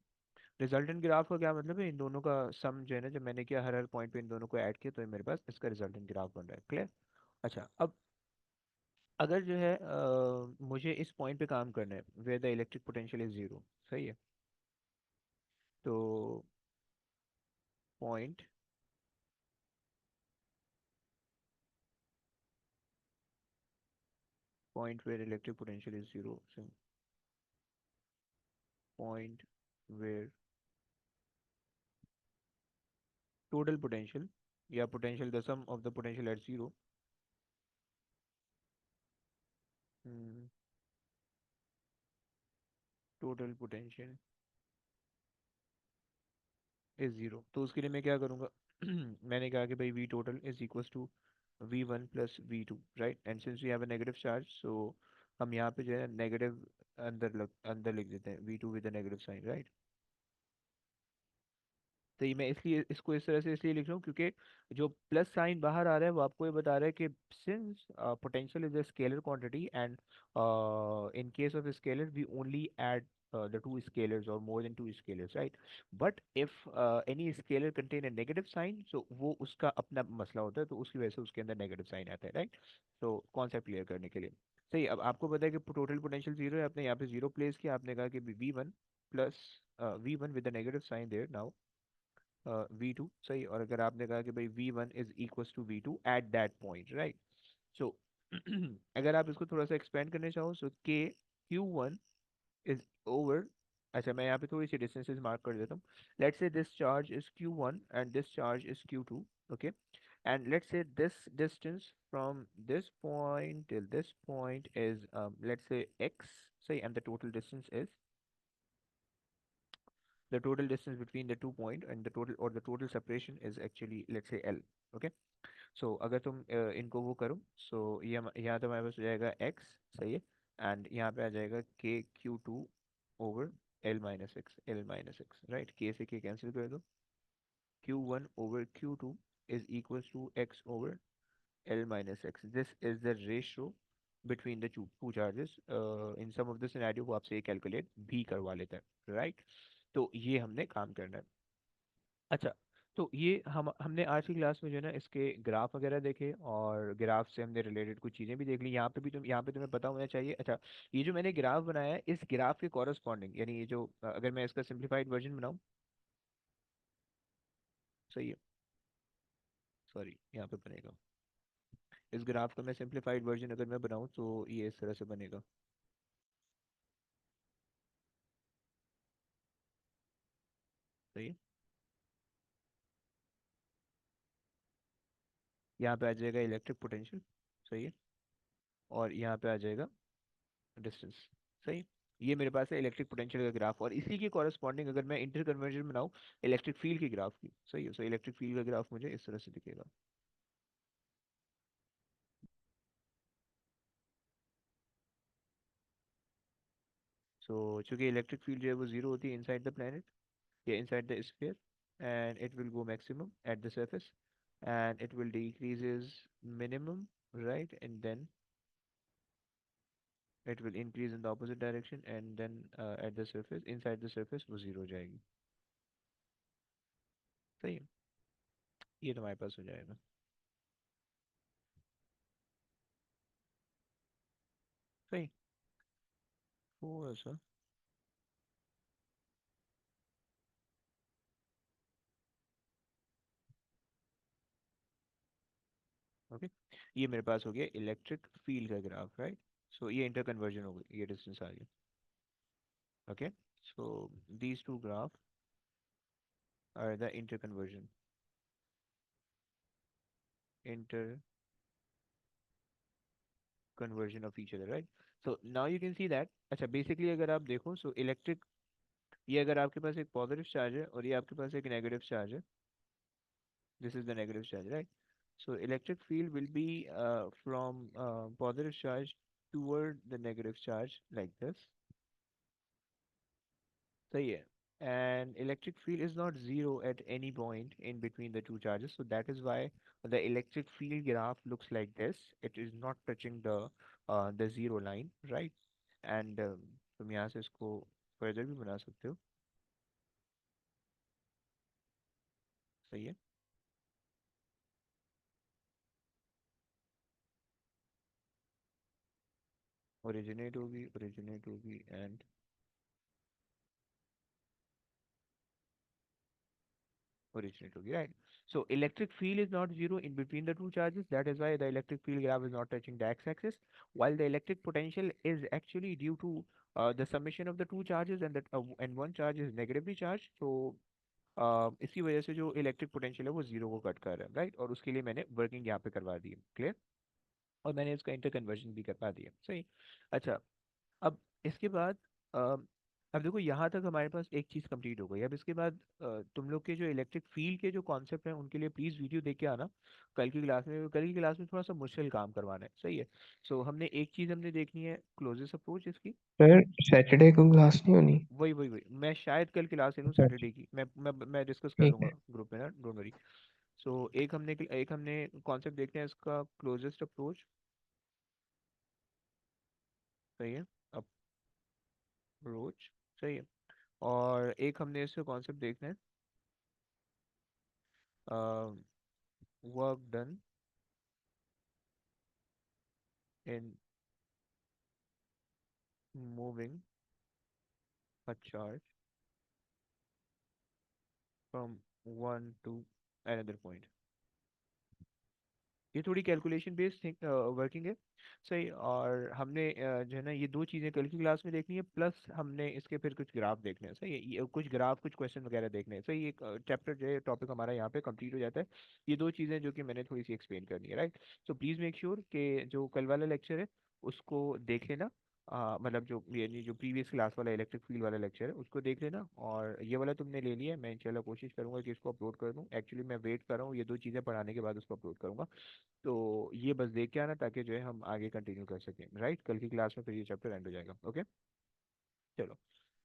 रिजल्टेंट ग्राफ का क्या मतलब है? इन दोनों का सम जो है ना, जब मैंने किया हर हर पॉइंट पे इन दोनों को ऐड किया तो ये मेरे पास इसका रिजल्टेंट ग्राफ बन रहा है। क्लियर? अच्छा, अब अगर जो है मुझे इस पॉइंट पे काम करना है where the electric potential is zero, सही है। तो point point where electric potential is zero, point where total potential या potential the sum of the potential at zero, total potential is zero. तो उसके लिए मैं क्या करूँगा? मैंने कहा कि भाई V total is equal to V1 plus V2, right. And since we have a negative charge so हम यहाँ पे जो है नेगेटिव अंदर लिख देते हैं V2 with negative sign, right. तो ये मैं इसलिए इसको इस तरह से इसलिए लिख रहा हूँ क्योंकि जो प्लस साइन बाहर आ रहा है वो आपको ये बता रहा है कि since potential is a scalar quantity and in case of scalar we only add the two scalars or more than two scalars, right? But if any scalar contain a negative sign, so वो उसका अपना मसला होता है, तो उसकी वजह से उसके अंदर नेगेटिव साइन आता है, राइट। तो कॉन्सेप्ट क्लियर करने के लिए सही। अब आपको पता है कि टोटल पोटेंशियल जीरो है, आपने यहाँ पे जीरो प्लेस किया, आपने कहा कि V1 plus V1 with negative sign there now V2, सही। और अगर आपने कहा कि भाई V1 is equal to V2 at that point, right. So अगर आप इसको थोड़ा सा एक्सपेंड करने चाहो, सो के Q1 इज ओवर, अच्छा मैं यहाँ पे थोड़ी सी डिस्टेंसेस मार्क कर देता हूँ। Let's say this charge is Q1 and this charge is Q2, okay. And let's say this distance from this point till this point is let's say x, say, and the total distance between the 2 point and the total or the total separation is actually, let's say, L, okay। So अगर तुम इनको वो करो, so ये यहाँ तो हमारे पास हो जाएगा x, सही है। एंड यहाँ पे आ जाएगा k Q2 over L minus x, right. k से k कैंसिल कर दो, Q1 over Q2 is equals to x over L minus x. This is the ratio between the two charges. In some of the scenario वो आपसे कैलकुलेट भी करवा लेता है, राइट। तो ये हमने काम करना है। अच्छा, तो ये हमने आज की क्लास में जो है ना इसके ग्राफ वगैरह देखे, और ग्राफ से हमने रिलेटेड कुछ चीज़ें भी देख ली। यहाँ पे तुम्हें पता होना चाहिए। अच्छा, ये जो मैंने ग्राफ बनाया है, इस ग्राफ के कॉरस्पॉन्डिंग, यानी ये जो अगर मैं इसका सिंप्लीफाइड वर्जन बनाऊँ, सही है, सॉरी यहाँ पे बनेगा, इस ग्राफ का मैं सिंप्लीफाइड वर्जन अगर मैं बनाऊँ तो ये इस तरह से बनेगा, सही है। यहाँ पे आ जाएगा इलेक्ट्रिक पोटेंशियल, सही है। और यहाँ पे आ जाएगा डिस्टेंस, सही। ये मेरे पास है इलेक्ट्रिक पोटेंशियल का ग्राफ, और इसी के कॉरस्पॉन्डिंग अगर मैं इंटर कन्वर्जन बनाऊँ इलेक्ट्रिक फील्ड के ग्राफ की, सही है। सो इलेक्ट्रिक फील्ड का ग्राफ मुझे इस तरह से दिखेगा। सो चूंकि इलेक्ट्रिक फील्ड जो है वो जीरो होती है इनसाइड द प्लेनेट या inside the sphere, and it will go maximum at the surface and it will decreases minimum, right, and then it will increase in the opposite direction, and then at the surface, inside the surface वो जीरो हो जाएगी, सही है। ये तुम्हारे पास हो जाएगा, सही। थोड़ा सा, ओके। ये मेरे पास हो गया इलेक्ट्रिक फील्ड का ग्राफ, राइट। सो ये इंटर कन्वर्जन हो गई, ये डिस्टेंस आ गया, okay. So these two graph are the inter conversion of each other, right. So now you can see that, अच्छा बेसिकली अगर आप देखो, सो इलेक्ट्रिक, ये अगर आपके पास एक पॉजिटिव चार्ज है और ये आपके पास एक नेगेटिव चार्ज है, this is the negative charge, right? So electric field will be from positive charge toward the negative charge like this, सही है। And electric field is not zero at any point in between the two charges, so that is why the electric field graph looks like this. It is not touching the zero line, right? And तुम यहाँ से इसको further भी बना सकते हो, सही है। ओरिजिनेट होगी एंड originate होगी, right? So electric field is not zero in between the two charges. That is why the electric field graph is not touching the x-axis, while the electric potential is actually due to the summation of the two charges, and one charge is negatively charged. So इसकी वजह से जो इलेक्ट्रिक पोटेंशियल है वो जीरो को कट कर रहा है, राइट। और उसके लिए मैंने वर्किंग यहाँ पे करवा दी है, क्लियर। और मैंने इसका इंटर कन्वर्जन भी करवा दिया, सही। अच्छा, अब इसके बाद अब देखो यहाँ तक हमारे पास एक चीज़ कंप्लीट हो गई। अब इसके बाद तुम लोग के जो इलेक्ट्रिक फील्ड के जो कॉन्सेप्ट हैं उनके लिए प्लीज़ वीडियो देख के आना कल की क्लास में थोड़ा सा मुश्किल काम करवाना है, सही है। सो हमने एक चीज़ हमने देखनी है क्लोजेस्ट अप्रोच इसकी। सर सैटरडे को क्लास नहीं होनी? वही मैं शायद कल क्लास ले लूँ अच्छा, सैटरडे की, मैं डिस्कस कर ठीक लूँगा है। ग्रुप में ना, डोंट वरी। सो एक हमने कॉन्सेप्ट देखते हैं इसका क्लोजेस्ट अप्रोच, सही है, अप्रोच, सही है। और एक हमने इसका कॉन्सेप्ट देखना है work done in moving a charge from one two another point. ये थोड़ी कैलकुलेशन बेस्ड वर्किंग है, सही। और हमने जो है ना ये दो चीज़ें कल की क्लास में देखनी है, प्लस हमने इसके फिर कुछ ग्राफ देखने हैं, सही है। ये कुछ ग्राफ कुछ क्वेश्चन वगैरह देखने हैं, सही। एक चैप्टर जो है टॉपिक हमारा यहाँ पे कंप्लीट हो जाता है। ये दो चीज़ें जो कि मैंने थोड़ी सी एक्सप्लेन करनी है, right. So please make sure कि जो कल वाला लेक्चर है उसको देख लेना। मतलब जो यानी जो प्रीवियस क्लास वाला इलेक्ट्रिक फील्ड वाला लेक्चर है उसको देख लेना, और ये वाला तुमने ले लिया है। मैं इंशाल्लाह कोशिश करूंगा कि इसको अपलोड कर दूं। एक्चुअली मैं वेट कर रहा हूँ ये दो चीज़ें पढ़ाने के बाद उसको अपलोड करूंगा। तो ये बस देख के आना ताकि जो है हम आगे कंटिन्यू कर सकें, राइट। कल की क्लास में फिर ये चैप्टर एंड हो जाएगा, ओके। चलो,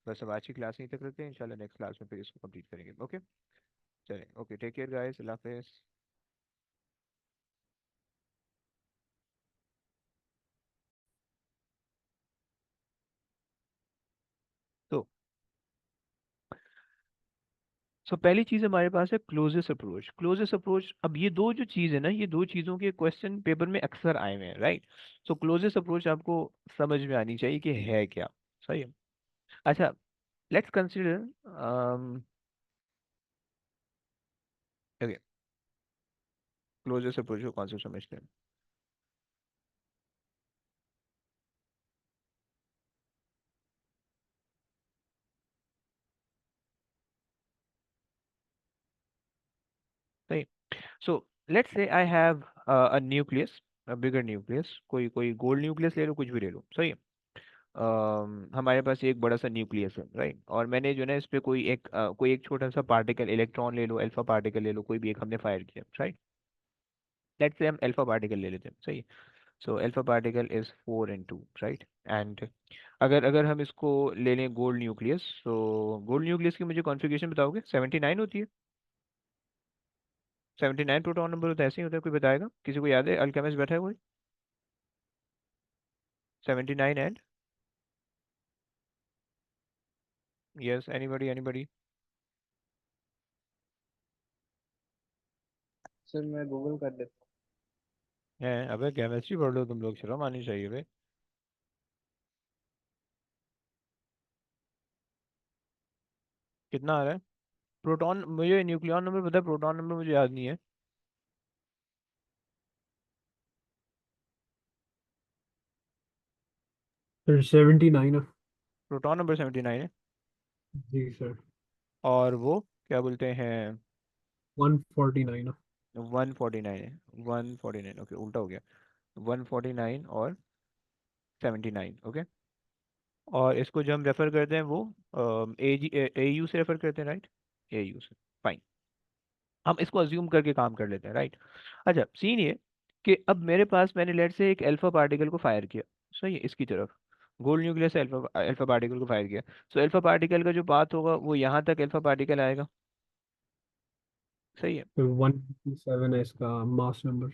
बस अब आज की क्लास यहीं तक रखते हैं, इंशाल्लाह नेक्स्ट क्लास में फिर इसको कंप्लीट करेंगे, ओके। चलें, ओके, टेक केयर गाइस, अल्लाह हाफिज़। तो पहली चीज़ हमारे पास है क्लोजेस्ट अप्रोच। क्लोजेस्ट अप्रोच, अब ये दो जो चीज़ है ना, ये दो चीज़ों के क्वेश्चन पेपर में अक्सर आए हुए हैं, राइट। सो क्लोजेस्ट अप्रोच आपको समझ में आनी चाहिए कि है क्या, सही है। अच्छा, let's consider, okay, closest approach को कॉन्सेप्ट समझते हैं। सही। So let's say I have a nucleus, a bigger nucleus, कोई कोई गोल्ड न्यूक्लियस ले लो, कुछ भी ले लो, सही है। हमारे पास एक बड़ा सा न्यूक्लियस है, राइट। और मैंने जो है ना इस पे कोई एक छोटा सा पार्टिकल, इलेक्ट्रॉन ले लो, अल्फा पार्टिकल ले लो, कोई भी एक हमने फायर किया, राइट। लेट्स से हम अल्फा पार्टिकल ले लेते हैं, सही है। So alpha particle is 4 and 2, right. And अगर अगर हम इसको ले लें गोल्ड न्यूक्लियस, तो गोल्ड न्यूक्लियस की मुझे कॉन्फ़िगरेशन बताओगे? 79 होती है। 79 प्रोटॉन नंबर होता है, ऐसे ही होता है, कोई बताएगा? किसी को याद है? अल्केमिस्ट बैठा है कोई? 79 and, yes, anybody anybody? Sir मैं गूगल कर लेता है, अबे केमिस्ट्री पढ़ लो तुम लोग, शर्म आनी चाहिए बे। कितना आ रहा है प्रोटॉन? मुझे न्यूक्लियन नंबर पता है, प्रोटॉन नंबर मुझे याद नहीं है। सर 79। प्रोटॉन नंबर 79 है। जी सर। और वो क्या बोलते हैं? 149। 149 है। 149, ओके, उल्टा हो गया। 149 और 79, ओके। और इसको जो हम रेफर करते हैं वो ए यू से रेफर करते हैं, राइट। ए यू से, फाइन। हम इसको अज्यूम करके काम कर लेते हैं, राइट। अच्छा, सीन ये कि अब मेरे पास, मैंने लेट से एक अल्फा पार्टिकल को फायर किया, सही है, इसकी तरफ। गोल्ड न्यूक्लियस से अल्फा अल्फा पार्टिकल को फायर किया। सो अल्फा पार्टिकल का जो पाथ होगा वो यहाँ तक अल्फा पार्टिकल आएगा, सही है। फिर 157 है इसका मास नंबर।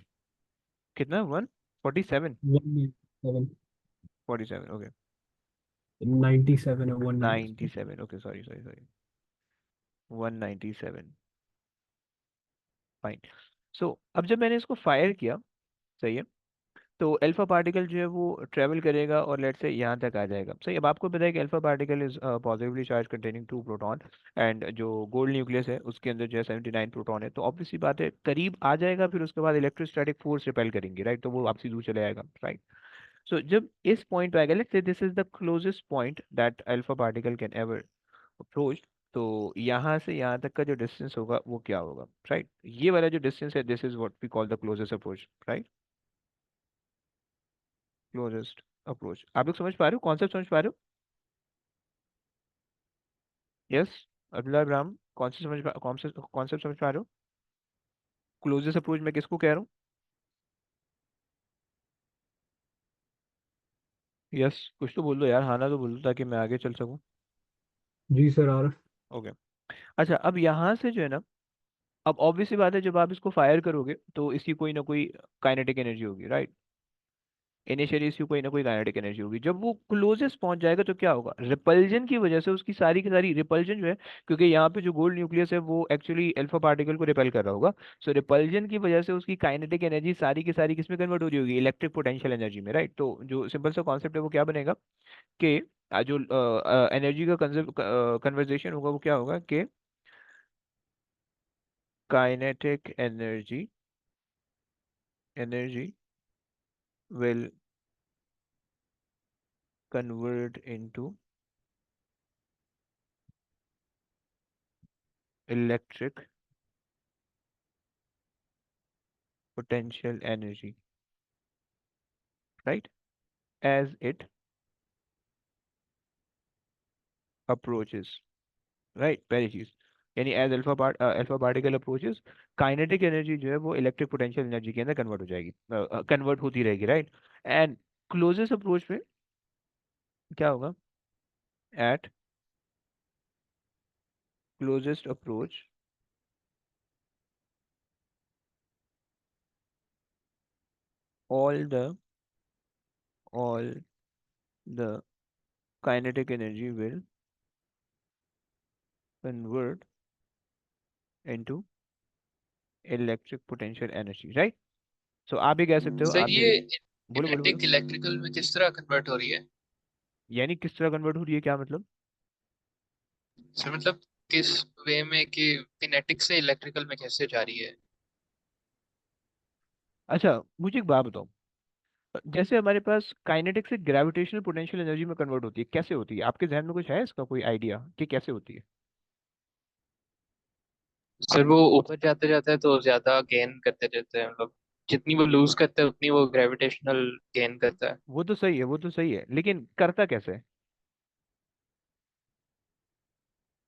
कितना? 147? 197। 47, ओके। 97 है, 197। 97, okay, sorry sorry sorry, 197, fine. So अब जब मैंने इसको फायर किया, सही है, तो अल्फा पार्टिकल जो है वो ट्रेवल करेगा और लेट से यहाँ तक आ जाएगा, सही। अब आपको पता है कि alpha particle is positively charge containing 2 proton, and जो गोल्ड न्यूक्लियस है उसके अंदर जो है 79 प्रोटॉन है, तो ऑब्वियसली बात है करीब आ जाएगा, फिर उसके बाद इलेक्ट्रोस्टैटिक फोर्स रिपेल करेंगे, राइट, तो वो आपसे दूर चले जाएगा, राइट। सो जब इस पॉइंट पे आएगा, let's say this is the closest point that alpha particle can ever approach, तो यहाँ से यहाँ तक का जो डिस्टेंस होगा वो क्या होगा, राइट। ये वाला जो डिस्टेंस है, this is what we call the closest approach, right. Closest approach, आप लोग समझ पा रहे हो? कॉन्सेप्ट समझ पा रहे हो? यस अब्दुल्ला इब्राहिम, कौन से समझ पा रहे हो? क्लोजेस्ट अप्रोच मैं किसको कह रहा हूँ? यस कुछ तो बोल दो यार, हाँ ना तो बोल दो ताकि मैं आगे चल सकूँ। जी सर आ रहा ओके। अच्छा अब यहाँ से जो है ना, अब ऑब्वियसली बात है जब आप इसको फायर करोगे तो इसकी कोई ना कोई काइनेटिक एनर्जी होगी, राइट? इनिशियली इसकी कोई ना कोई काइनेटिक एनर्जी होगी। जब वो क्लोजेस्ट पहुंच जाएगा तो क्या होगा, रिपल्जन की वजह से उसकी सारी की सारी रिपल्जन जो है, क्योंकि यहाँ पे जो गोल्ड न्यूक्लियस है वो एक्चुअली अल्फा पार्टिकल को रिपेल कर रहा होगा। सो रिपल्जन की वजह से उसकी काइनेटिक एनर्जी सारी की सारी किसमें कन्वर्ट हो रही होगी, इलेक्ट्रिक पोटेंशियल एनर्जी में, राइट? तो जो सिंपल सा कॉन्सेप्ट है वो क्या बनेगा कि जो एनर्जी का कन्वर्जेशन होगा वो क्या होगा कि kinetic energy will convert into electric potential energy, right? As it approaches, right? पहली चीज, यानी as alpha particle approaches, kinetic energy जो है वो इलेक्ट्रिक पोटेंशियल एनर्जी के अंदर कन्वर्ट हो जाएगी, कन्वर्ट होती रहेगी, राइट? एंड क्लोजेस्ट अप्रोच में क्या होगा, at closest approach all the all the kinetic energy will convert into electric potential energy, right? So आप भी कह सकते हो, सर आप भी, ये बोलो बोलो बोलो। किनेटिक इलेक्ट्रिकल में किस तरह कन्वर्ट हो रही है? यानी किस तरह कन्वर्ट हो रही है, क्या मतलब? सर मतलब किस वे में कि किनेटिक से इलेक्ट्रिकल में कैसे जा रही है? अच्छा मुझे एक बात बताओ, जैसे हमारे पास काइनेटिक से ग्रेविटेशनल पोटेंशियल एनर्जी में कन्वर्ट होती है, कैसे होती है? आपके जहन में कुछ है इसका कोई आइडिया कि कैसे होती है? सर वो ऊपर जाते जाते हैं तो ज्यादा गेन करते रहते हैं, मतलब जितनी वो लूज करते हैं उतनी वो ग्रेविटेशनल गेन करता है। वो तो सही है, वो तो सही है, लेकिन करता कैसे है?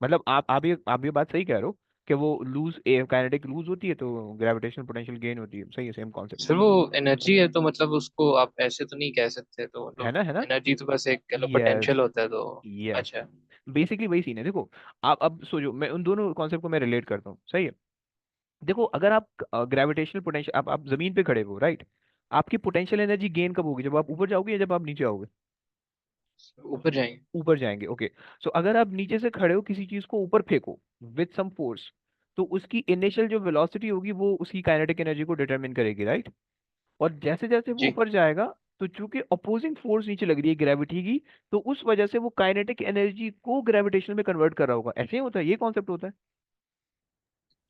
मतलब आप ये बात सही कह रहे हो कि वो लूज काइनेटिक लूज होती है तो ग्रेविटेशनल पोटेंशियल गेन होती है, सही है, सेम कॉन्सेप्ट सर वो एनर्जी है तो मतलब उसको आप ऐसे तो नहीं कह सकते, तो है मतलब ना, है ना? एनर्जी तो बस एक कह लो यस पोटेंशियल होता है तो। यस, अच्छा। बेसिकली वही सीन है। देखो आप अब सोचो, मैं उन दोनों कॉन्सेप्ट को मैं रिलेट करता हूँ, सही है? देखो अगर आप ग्रेविटेशनल पोटेंशियल, आप जमीन पे खड़े हो, राइट? आपकी पोटेंशियल एनर्जी गेन कब होगी, जब आप ऊपर जाओगे या जब आप नीचे आओगे? ऊपर जाएंगे। ऊपर जाएंगे, ओके। सो अगर आप नीचे से खड़े हो, किसी चीज को ऊपर फेंको विद सम फोर्स, तो उसकी इनिशियल जो वेलोसिटी होगी वो उसकी काइनेटिक एनर्जी को डिटरमिन करेगी, राइट? और जैसे जैसे वो जी। ऊपर जाएगा, तो चूंकि अपोजिंग फोर्स नीचे लग रही है ग्रेविटी की, तो उस वजह से वो काइनेटिक एनर्जी को ग्रेविटेशन में कन्वर्ट कर रहा होगा। ऐसे ही होता है, ये कॉन्सेप्ट होता है,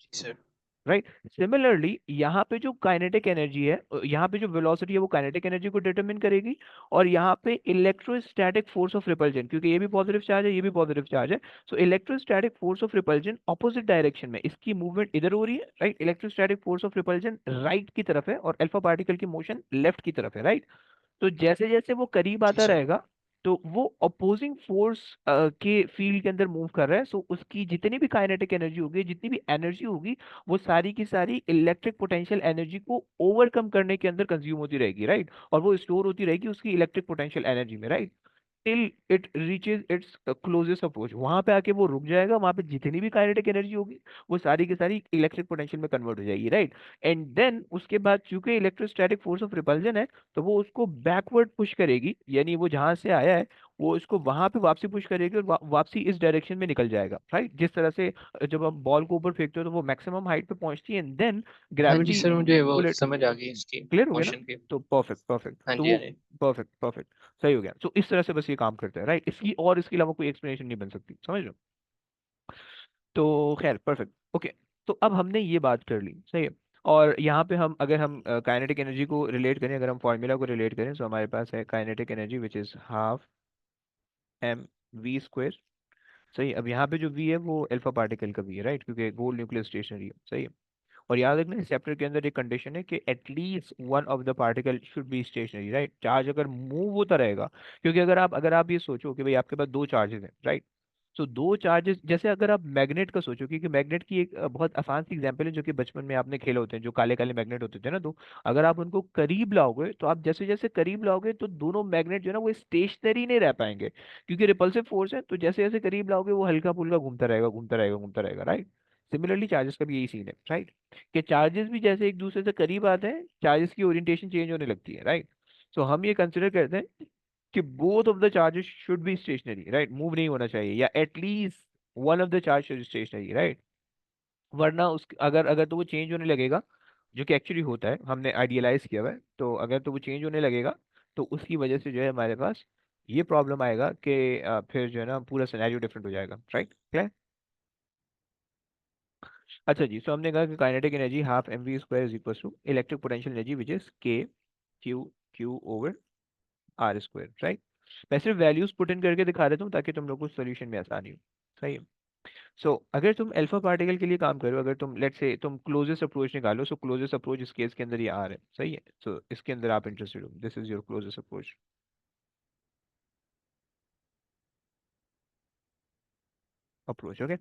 जी सर। राइट? सिमिलरली यहाँ पे जो काइनेटिक एनर्जी है, यहाँ पे जो वेलोसिटी है वो काइनेटिक एनर्जी को डिटरमिन करेगी। और यहाँ पे इलेक्ट्रोस्टैटिक फोर्स ऑफ रिपल्जन, क्योंकि ये भी पॉजिटिव चार्ज है ये भी पॉजिटिव चार्ज है, सो electrostatic force of repulsion opposite direction में, इसकी मूवमेंट इधर हो रही है, right? Electrostatic force of repulsion right की तरफ है और अल्फा पार्टिकल की मोशन लेफ्ट की तरफ है, राइट? तो जैसे जैसे वो करीब जी आता सर। रहेगा, तो वो अपोजिंग फोर्स के फील्ड के अंदर मूव कर रहा है, सो उसकी जितनी भी काइनेटिक एनर्जी होगी, जितनी भी एनर्जी होगी, वो सारी की सारी इलेक्ट्रिक पोटेंशियल एनर्जी को ओवरकम करने के अंदर कंज्यूम होती रहेगी, राइट? और वो स्टोर होती रहेगी उसकी इलेक्ट्रिक पोटेंशियल एनर्जी में, right? Till it reaches it's closest approach, वहां पे आके वो रुक जाएगा, वहां पे जितनी भी काइनेटिक एनर्जी होगी वो सारी की सारी इलेक्ट्रिक पोटेंशियल में कन्वर्ट हो जाएगी, राइट? एंड देन उसके बाद चूंकि इलेक्ट्रोस्टैटिक फोर्स ऑफ रिपल्जन है, तो वो उसको बैकवर्ड पुश करेगी, यानी वो जहां से आया है वो इसको वहां पे वापसी पुश करेगी और वापसी इस डायरेक्शन में निकल जाएगा, राइट? जिस तरह से जब हम बॉल को ऊपर फेंकते हो तो वो मैक्सिमम हाइट पे पहुंचती है, एंड देन हाँ जी ग्रेविटी सर, मुझे वो पुल इट। समझ आ गई इसकी क्लियर हो गया ना? मोशन की। तो परफेक्ट परफेक्ट, हाँ तो जी वो हाँ जी। परफेक्ट परफेक्ट, सही हो गया। तो इस तरह से बस ये काम करता है, राइट? इसकी और इसके अलावा कोई एक्सप्लेनेशन नहीं बन सकती, समझ लो। तो खैर परफेक्ट, ओके। तो अब हमने ये बात कर ली, सही है। और यहाँ पे हम, अगर हम काइनेटिक एनर्जी को रिलेट करें, अगर हम फॉर्मूला को रिलेट करें, तो हमारे पास है kinetic energy which is half M we square, सही। अब यहाँ पे जो वी है वो अल्फा पार्टिकल का वी है, राइट? क्योंकि गोल्ड न्यूक्लियस स्टेशनरी है, सही है। और याद रखना इस चैप्टर के अंदर एक कंडीशन है कि at least one of the particle should be stationary, right? Charge अगर मूव होता रहेगा, क्योंकि अगर आप ये सोचो कि भाई आपके पास दो चार्जेस हैं, राइट? सो दो चार्जेस, जैसे अगर आप मैग्नेट का सोचो, क्योंकि मैग्नेट की एक बहुत आसान सी एग्जांपल है जो कि बचपन में आपने खेले होते हैं, जो काले काले मैग्नेट होते थे ना, तो अगर आप उनको करीब लाओगे, तो आप जैसे जैसे करीब लाओगे तो दोनों मैग्नेट जो है ना वो स्टेशनरी नहीं रह पाएंगे, क्योंकि रिपल्सिव फोर्स है। तो जैसे जैसे करीब लाओगे वो हल्का फुल्का घूमता रहेगा, घूमता रहेगा, घूमता रहेगा, राइट। सिमिलरली चार्जेस का भी यही सीन है, राइट, कि चार्जेस भी जैसे एक दूसरे से करीब आते हैं, चार्जेस की ओरिएंटेशन चेंज होने लगती है, राइट। सो हम ये कंसिडर करते हैं कि both of the charges should be stationary, right, move नहीं होना चाहिए, या at least one of the charge should stationary, right. वरना उस अगर अगर तो वो चेंज होने लगेगा, जो कि एक्चुअली होता है, हमने आइडियलाइज किया हुआ है, तो अगर तो वो चेंज होने लगेगा तो उसकी वजह से जो है हमारे पास ये प्रॉब्लम आएगा कि फिर जो है ना पूरा सिनेरियो डिफरेंट हो जाएगा, राइट, क्लियर। अच्छा जी, सो हमने कहा कि kinetic energy half M we square is equal to electric potential energy which is के Q Q over are square, right. मैं सिर्फ वैल्यूज पुट इन करके दिखा देता हूँ ताकि तुम लोग को सोल्यूशन में आसानी हो, सही है। सो अगर तुम अल्फा पार्टिकल के लिए काम करो, अगर तुम लेट्स से तुम क्लोजेस्ट अप्रोच निकालो, सो क्लोजेस्ट अप्रोच इस केस के अंदर ये आर है, सही है। सो इसके अंदर आप इंटरेस्टेड हो, this is your closest approach, okay.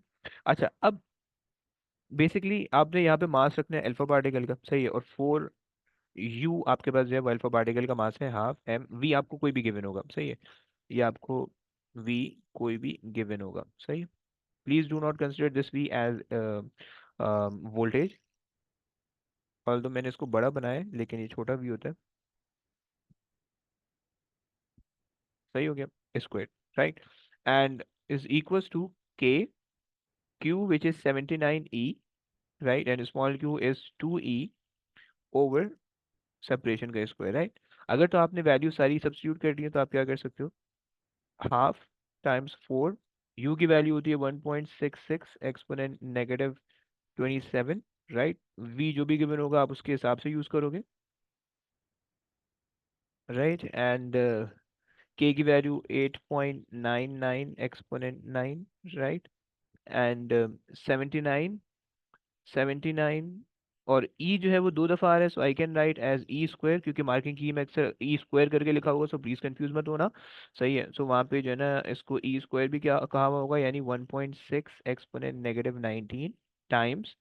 अच्छा, अब बेसिकली आपने यहाँ पे मास रखना है अल्फा पार्टिकल का, सही है, और 4 u आपके पास जो है वो अल्फा पार्टिकल का मास है हाफ एम वी, आपको कोई भी गिवन होगा, सही है, ये आपको v कोई भी गिवन होगा, सही है। Please do not consider this v as voltage, although मैंने इसको बड़ा बनाया है लेकिन ये छोटा v होता है, सही हो गया, square, right, and is equals to k q which is 79 e, right, and small q is 2 e over separation का स्क्वायर, राइट। अगर तो आपने वैल्यू सारी सब्स्टिट्यूट कर दी है तो आप क्या कर सकते हो, हाफ टाइम्स 4, u की वैल्यू होती है 1.66 एक्सपोनेंट नेगेटिव 27, राइट। v जो भी गिवन होगा आप उसके हिसाब से यूज करोगे, राइट, एंड k की वैल्यू 8.99 एक्सपोनेंट 9, राइट, एंड 79, 79, और e जो है वो 2 दफ़ा आ रहा है, so I can write as E square, क्योंकि मार्किंग की में अक्सर ई स्क्वायर करके लिखा होगा, सो प्लीज कंफ्यूज मत होना, सही है। सो वहाँ पे जो है ना इसको ई स्क्वायर भी क्या कहा हुआ होगा, यानी 1.6 exponent negative 19 times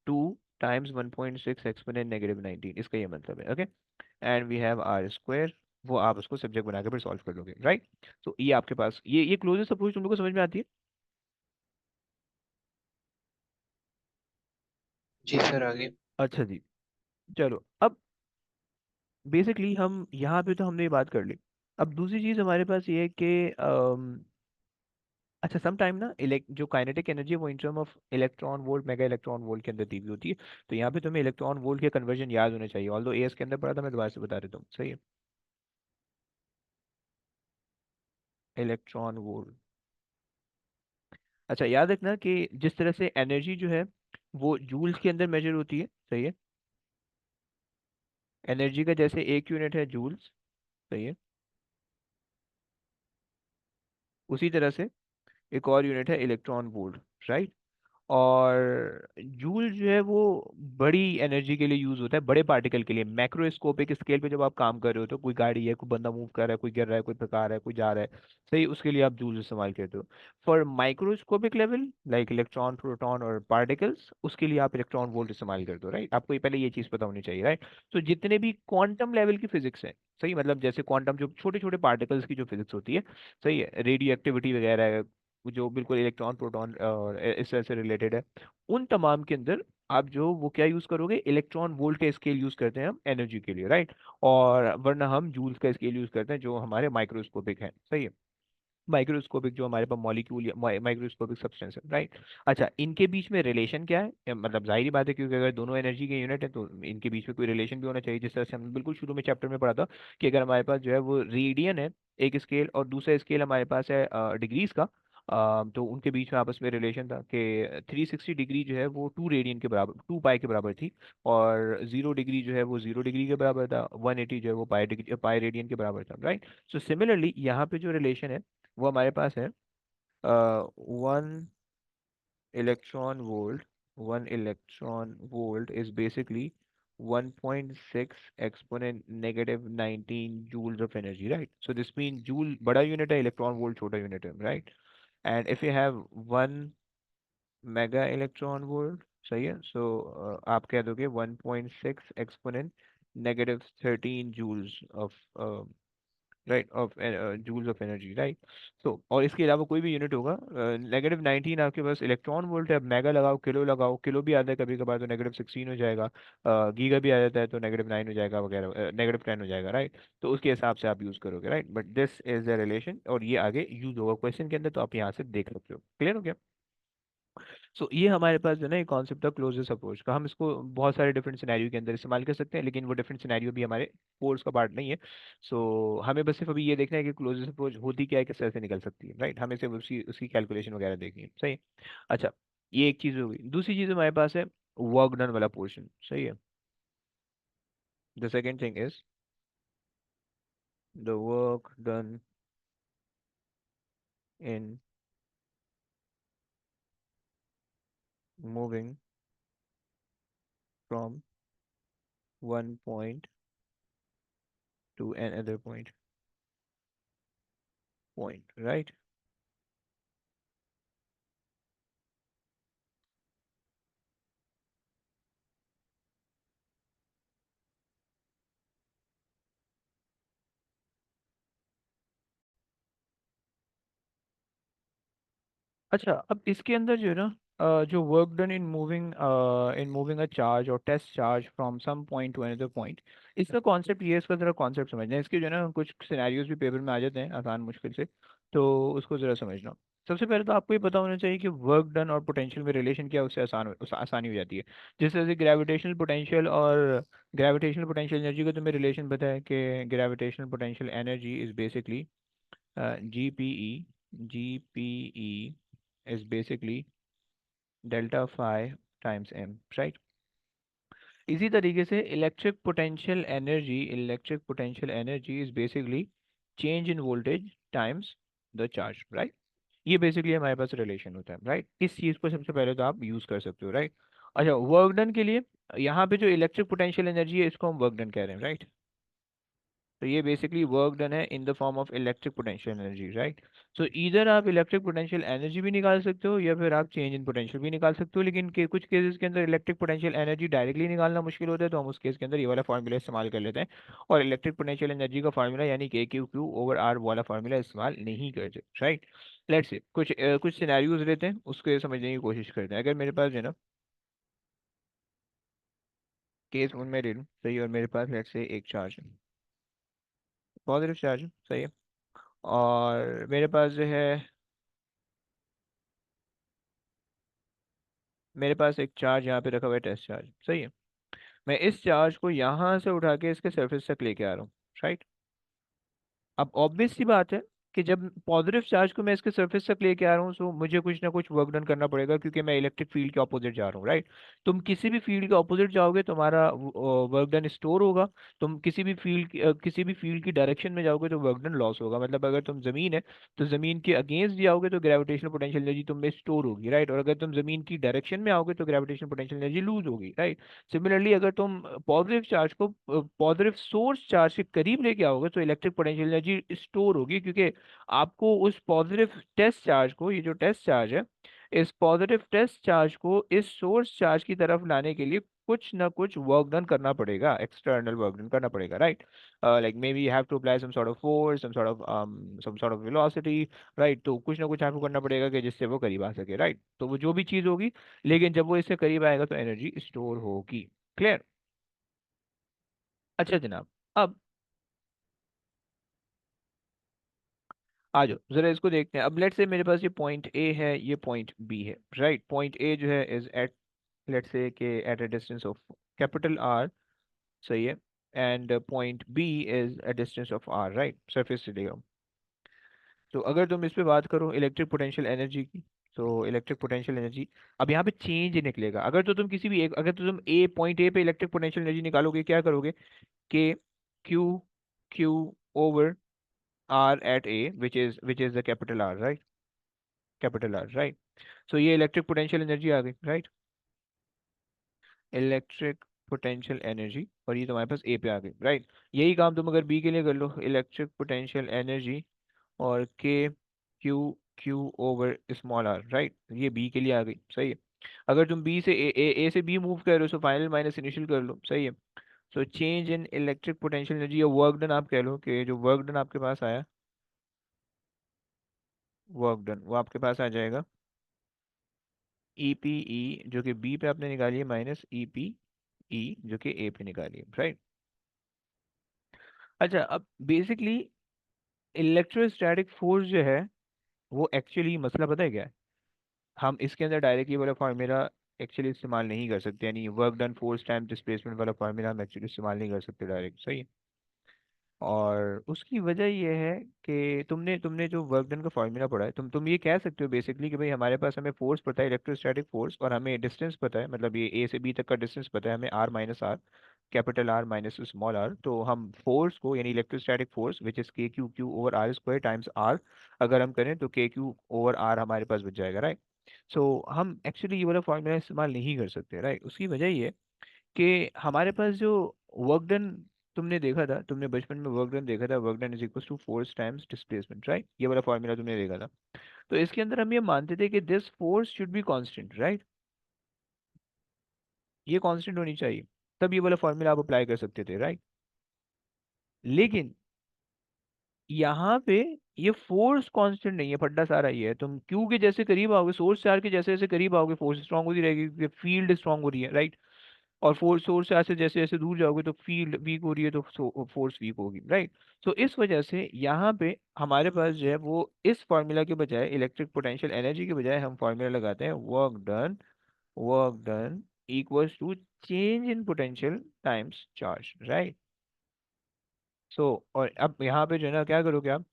2 times 1.6 exponent negative 19, इसका ये मतलब है, okay. And we have r square, वो आप उसको सब्जेक्ट बना के फिर सॉल्व कर लोगे, राइट। तो ये आपके पास ये क्लोजेस्ट अप्रोच तुम लोग को समझ में आती है। जी सर, आगे। अच्छा जी, चलो अब बेसिकली हम यहाँ पे तो हमने ये बात कर ली। अब दूसरी चीज हमारे पास ये है कि अच्छा, सम टाइम ना जो काइनेटिक एनर्जी है वो in term of electron volt mega electron volt के अंदर दी हुई होती है। तो यहाँ पे तुम्हें इलेक्ट्रॉन वोल्ट के कन्वर्जन याद होने चाहिए, ऑल्दो एएस के अंदर पढ़ा था, मैं दोबारा से बता देता हूँ, सही है। इलेक्ट्रॉन वोल्ट, अच्छा याद रखना कि जिस तरह से एनर्जी जो है वो जूल्स के अंदर मेजर होती है, सही है। एनर्जी का जैसे एक यूनिट है जूल्स, सही है, उसी तरह से एक और यूनिट है इलेक्ट्रॉन वोल्ट, राइट। और जूल जो है वो बड़ी एनर्जी के लिए यूज होता है, बड़े पार्टिकल के लिए, मैक्रोस्कोपिक स्केल पे जब आप काम कर रहे हो, तो कोई गाड़ी है, कोई बंदा मूव कर रहा है, कोई गिर रहा है, कोई भगा रहा है, कोई जा रहा है, सही, उसके लिए आप जूल इस्तेमाल करते हो। For microscopic level like electron proton और पार्टिकल्स, उसके लिए आप इलेक्ट्रॉन वोल्ट इस्तेमाल करते हो, राइट। आपको ये पहले ये चीज पता होनी चाहिए, राइट। तो जितने भी क्वांटम लेवल की फिजिक्स है, सही, मतलब जैसे क्वांटम जो छोटे छोटे पार्टिकल्स की जो फिजिक्स होती है, सही है, रेडियो एक्टिविटी वगैरह है, जो बिल्कुल इलेक्ट्रॉन प्रोटॉन और इस तरह से रिलेटेड है, उन तमाम के अंदर आप जो वो क्या यूज करोगे, इलेक्ट्रॉन वोल्ट का स्केल यूज करते हैं हम एनर्जी के लिए, राइट। और वरना हम जूल्स का स्केल यूज करते हैं जो हमारे माइक्रोस्कोपिक है, सही है। माइक्रोस्कोपिक जो हमारे पास मॉलिक्यूल या माइक्रोस्कोपिक सब्सटेंस है, राइट। अच्छा, इनके बीच में रिलेशन क्या है, मतलब जाहिर बात है, क्योंकि अगर दोनों एनर्जी के यूनिट है तो इनके बीच में कोई रिलेशन भी होना चाहिए, जिस तरह से हमने बिल्कुल शुरू में चैप्टर में पढ़ा था कि अगर हमारे पास जो है वो रेडियन है एक स्केल, और दूसरा स्केल हमारे पास है डिग्रीज का, तो उनके बीच में आपस में रिलेशन था कि 360 डिग्री जो है वो 2 रेडियन के बराबर, 2 पाई के बराबर थी, और 0 डिग्री जो है वो 0 डिग्री के बराबर था, 180 जो है वो पाई रेडियन के बराबर था, राइट। सो सिमिलरली यहाँ पे जो रिलेशन है वो हमारे पास है 1 electron volt, 1 electron volt is basically 1.6 exponent negative 19 joules of energy, right. So this mean joule बड़ा यूनिट है, इलेक्ट्रॉन वोल्ट छोटा यूनिट है, right. And if you have 1 mega electron volt, सही है, सो आप कह दोगे 1.6 exponent -13 joules of, right, of joules of energy, right. तो और इसके अलावा कोई भी यूनिट होगा, -19 आपके पास इलेक्ट्रॉन वोल्ट है, अब मेगा लगाओ, किलो लगाओ, किलो भी आता है कभी कभार तो -16 हो जाएगा, गीगा भी आ जाता है तो -9 हो जाएगा वगैरह, -10 हो जाएगा, राइट। तो उसके हिसाब से आप यूज़ करोगे, right, but this is the relation और ये आगे यूज होगा क्वेश्चन के अंदर, तो आप यहाँ से देख सकते हो। क्लियर हो गया? सो ये हमारे पास जो है ना एक कॉन्सेप्ट था क्लोजेस्ट अप्रोच का, हम इसको बहुत सारे डिफरेंट सिनेरियो के अंदर इस्तेमाल कर सकते हैं, लेकिन वो डिफरेंट सिनेरियो भी हमारे कोर्स का पार्ट नहीं है। सो हमें बस सिर्फ अभी ये देखना है कि क्लोजेस्ट अप्रोच होती क्या है, किस तरह से निकल सकती है, राइट, हमें सिर्फ उसकी उसकी कैलकुलेशन वगैरह देखनी है, सही है। अच्छा, ये एक चीज़ हो गई। दूसरी चीज़ हमारे पास है वर्क डन वाला पोर्शन, सही है। The second thing is the work done in moving from one point to an other point, right. अच्छा, अब इसके अंदर जो है ना, जो work done in moving a charge और test charge from some point to another point, इसका कॉन्सेप्ट ये है, इसका ज़रा कॉन्सेप्ट समझना है। इसके जो है ना कुछ सिनेरियोज भी पेपर में आ जाते हैं आसान मुश्किल से, तो उसको ज़रा समझना। सबसे पहले तो आपको ये पता होना चाहिए कि वर्क डन और पोटेंशियल में रिलेशन क्या है, उससे आसानी हो जाती है। जिस तरह से ग्रेविटेशनल पोटेंशियल एनर्जी का तुम्हें रिलेशन पता है कि gravitational potential energy is basically GPE is basically delta phi times m, right? इसी तरीके से electric potential energy is basically change in voltage times the charge, right. ये बेसिकली हमारे पास रिलेशन होता है, राइट। इस चीज़ को सबसे पहले तो आप यूज़ कर सकते हो, राइट। अच्छा, वर्क डन के लिए यहाँ पे जो इलेक्ट्रिक पोटेंशियल एनर्जी है इसको हम वर्क डन कह रहे हैं, राइट। तो ये बेसिकली वर्क डन है in the form of electric potential energy, right. So इधर आप इलेक्ट्रिक पोटेंशियल एनर्जी भी निकाल सकते हो या फिर आप चेंज इन पोटेंशियल भी निकाल सकते हो, लेकिन कुछ केसेस के अंदर इलेक्ट्रिक पोटेंशियल एनर्जी डायरेक्टली निकालना मुश्किल होता है, तो हम उस केस के अंदर ये वाला फार्मूला इस्तेमाल कर लेते हैं और इलेक्ट्रिक पोटेंशियल एनर्जी का फार्मूला यानी K/Q/R वाला फार्मूला इस्तेमाल नहीं करते, राइट। लेट्स से कुछ सिनेरियोज लेते हैं, उसको समझने की कोशिश करते हैं। अगर मेरे पास जो है ना केस उनमें ले लूँ, सही है, और मेरे पास लेट्स से एक चार्ज है, पॉजिटिव चार्ज है, सही है, और मेरे पास एक चार्ज यहाँ पे रखा हुआ है, टेस्ट चार्ज, सही है। मैं इस चार्ज को यहाँ से उठा के इसके सरफेस तक लेके आ रहा हूँ, राइट। अब ऑब्वियस सी बात है कि जब पॉजिटिव चार्ज को मैं इसके सरफेस तक लेके आ रहा हूँ, सो मुझे कुछ ना कुछ वर्क डन करना पड़ेगा, क्योंकि मैं इलेक्ट्रिक फील्ड के ऑपोजिट जा रहा हूँ, राइट। तुम किसी भी फील्ड के ऑपोजिट जाओगे तुम्हारा वर्क डन स्टोर होगा। तुम किसी भी फील्ड की डायरेक्शन में जाओगे तो वर्क डन लॉस होगा। मतलब अगर तुम जमीन है तो जमीन के अगेंस्ट जाओगे तो ग्रेविटेशनल पोटेंशियल एनर्जी तुम में स्टोर होगी, राइट। और अगर तुम जमीन की डायरेक्शन में आओगे तो ग्रेविटेशनल पोटेंशियल एनर्जी लूज होगी, राइट। सिमिलरली अगर तुम पॉजिटिव सोर्स चार्ज के करीब लेके आओगे तो इलेक्ट्रिक पोटेंशियल एनर्जी स्टोर होगी, क्योंकि आपको उस पॉजिटिव टेस्ट चार्ज को, ये जो टेस्ट चार्ज है, इस पॉजिटिव टेस्ट चार्ज को इस सोर्स चार्ज की तरफ लाने के लिए कुछ ना कुछ वर्क डन करना पड़ेगा, एक्सटर्नल वर्क डन करना पड़ेगा, right. Like may be you have to apply some sort of force, some sort of velocity, right. तो कुछ ना कुछ आपको करना पड़ेगा कि जिससे वो करीब आ सके, राइट। तो वो जो भी चीज़ होगी, लेकिन जब वो इससे करीब आएगा तो एनर्जी स्टोर होगी। क्लियर? अच्छा जनाब, अब आ जाओ जरा इसको देखते हैं। अब लेट्स से मेरे पास ये पॉइंट ए है, ये पॉइंट बी है, राइट। पॉइंट ए जो है इज एट, लेट्स से के at a distance of capital R, सही है। And point B is a distance of R, right, surface से लेगा। तो अगर तुम इस पे बात करो इलेक्ट्रिक पोटेंशियल एनर्जी की, तो इलेक्ट्रिक पोटेंशियल एनर्जी अब यहाँ पे चेंज निकलेगा। अगर तो तुम पॉइंट ए पे इलेक्ट्रिक पोटेंशियल एनर्जी निकालोगे, क्या करोगे? K Q Q over R at A, which is the capital R, right, capital R, right. So ये इलेक्ट्रिक पोटेंशियल एनर्जी आ गई, राइट, इलेक्ट्रिक पोटेंशियल एनर्जी, और ये तुम्हारे पास ए पे आ गई, राइट। यही काम तुम अगर बी के लिए कर लो, इलेक्ट्रिक पोटेंशियल एनर्जी और k Q Q over small are, right. ये बी के लिए आ गई, सही है। अगर तुम बी से ए से बी मूव कर रहे हो तो फाइनल माइनस इनिशियल कर लो, सही है। So change in electric potential energy या वर्क डन, आप कह लो कि जो वर्क डन आपके पास आया, वर्क डन वो आपके पास आ जाएगा ई पी ई जो कि बी पे आपने निकाली है माइनस ई पी ई जो कि ए पे निकाली है, राइट। अच्छा, अब बेसिकली इलेक्ट्रोस्टैटिक फोर्स जो है वो एक्चुअली मसला पता है क्या है, हम इसके अंदर डायरेक्ट ये वाला फार्मूला एक्चुअली इस्तेमाल नहीं कर सकते, यानी work done force time displacement वाला फार्मूला हम एक्चुअली इस्तेमाल नहीं कर सकते डायरेक्ट, सही है। और उसकी वजह ये है कि तुमने तुमने जो वर्क डन का फॉर्मूला पढ़ा है, तुम ये कह सकते हो बेसिकली कि भाई हमारे पास हमें फोर्स पता है इलेक्ट्रोस्टैटिक फोर्स, और हमें डिस्टेंस पता है, मतलब ये ए से बी तक का डिस्टेंस पता है हमें, R minus R, capital R minus small r. तो हम फोर्स को यानी इलेक्ट्रोस्टैटिक फोर्स विच इज के Q Q over are square times r, अगर हम करें तो के क्यू ओवर आर हमारे पास बच जाएगा, राइट। सो हम एक्चुअली ये वाला फॉर्मूला इस्तेमाल नहीं कर सकते, राइट। उसकी वजह ये है कि हमारे पास जो वर्क डन तुमने देखा था, तुमने बचपन में वर्क डन देखा था, work done is equal to force times displacement, right. ये वाला फॉर्मूला तुमने देखा था। तो इसके अंदर हम ये मानते थे कि this force should be constant, right. ये कांस्टेंट होनी चाहिए, तब ये वाला फॉर्मूला आप अप्लाई कर सकते थे, राइट। लेकिन यहाँ पे ये फोर्स कांस्टेंट नहीं है, फड्डा सारा ये है, तुम क्यू के जैसे करीब आओगे, सोर्स चार्ज के जैसे जैसे करीब आओगे फोर्स स्ट्रांग होती रहेगी क्योंकि फील्ड स्ट्रांग हो रही है, राइट। और फोर्स सोर्स से ऐसे जैसे जैसे दूर जाओगे तो फील्ड वीक हो रही है, तो फोर्स वीक होगी, राइट। तो इस वजह से यहाँ पे हमारे पास जो है वो इस फार्मूला के बजाय, इलेक्ट्रिक पोटेंशियल एनर्जी के बजाय हम फार्मूला लगाते हैं work done equals to change in potential times charge, right. So और अब यहाँ पे जो है ना क्या करोगे आप,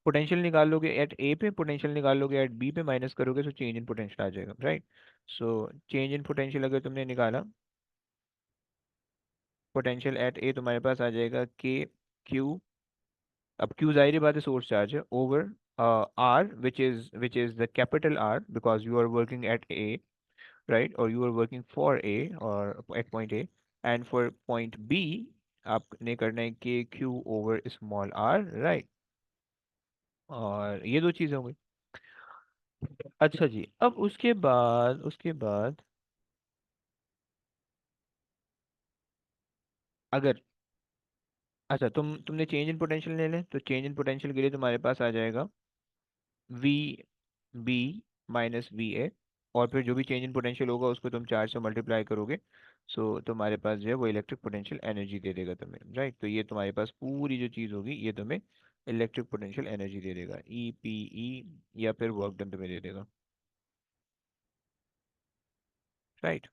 पोटेंशियल निकाल लोगे एट ए पे, पोटेंशियल निकाल लोगे एट बी पे, माइनस करोगे तो चेंज इन पोटेंशियल आ जाएगा, right. So change in potential अगर तुमने निकाला, पोटेंशियल एट ए तुम्हारे पास आ जाएगा के क्यू, अब क्यू जाहिर सी बात है सोर्स चार्ज है, over R which is the capital R because you are working at A, right, और you are working for A और at point A, and for point B आपने करना है के Q over small are, right. और ये दो चीज़ें हो गई। अच्छा जी, अब उसके बाद अगर, अच्छा तुमने चेंज इन पोटेंशियल ले लें, तो चेंज इन पोटेंशियल के लिए तुम्हारे पास आ जाएगा V B minus V A, और फिर जो भी चेंज इन पोटेंशियल होगा उसको तुम चार्ज से मल्टीप्लाई करोगे, सो तुम्हारे पास जो है वो इलेक्ट्रिक पोटेंशियल एनर्जी दे देगा तुम्हें, राइट। तो ये तुम्हारे पास पूरी जो चीज़ होगी ये तुम्हें इलेक्ट्रिक पोटेंशियल एनर्जी दे देगा, ई पी ई, या फिर वर्क डन तुम्हें दे देगा, राइट।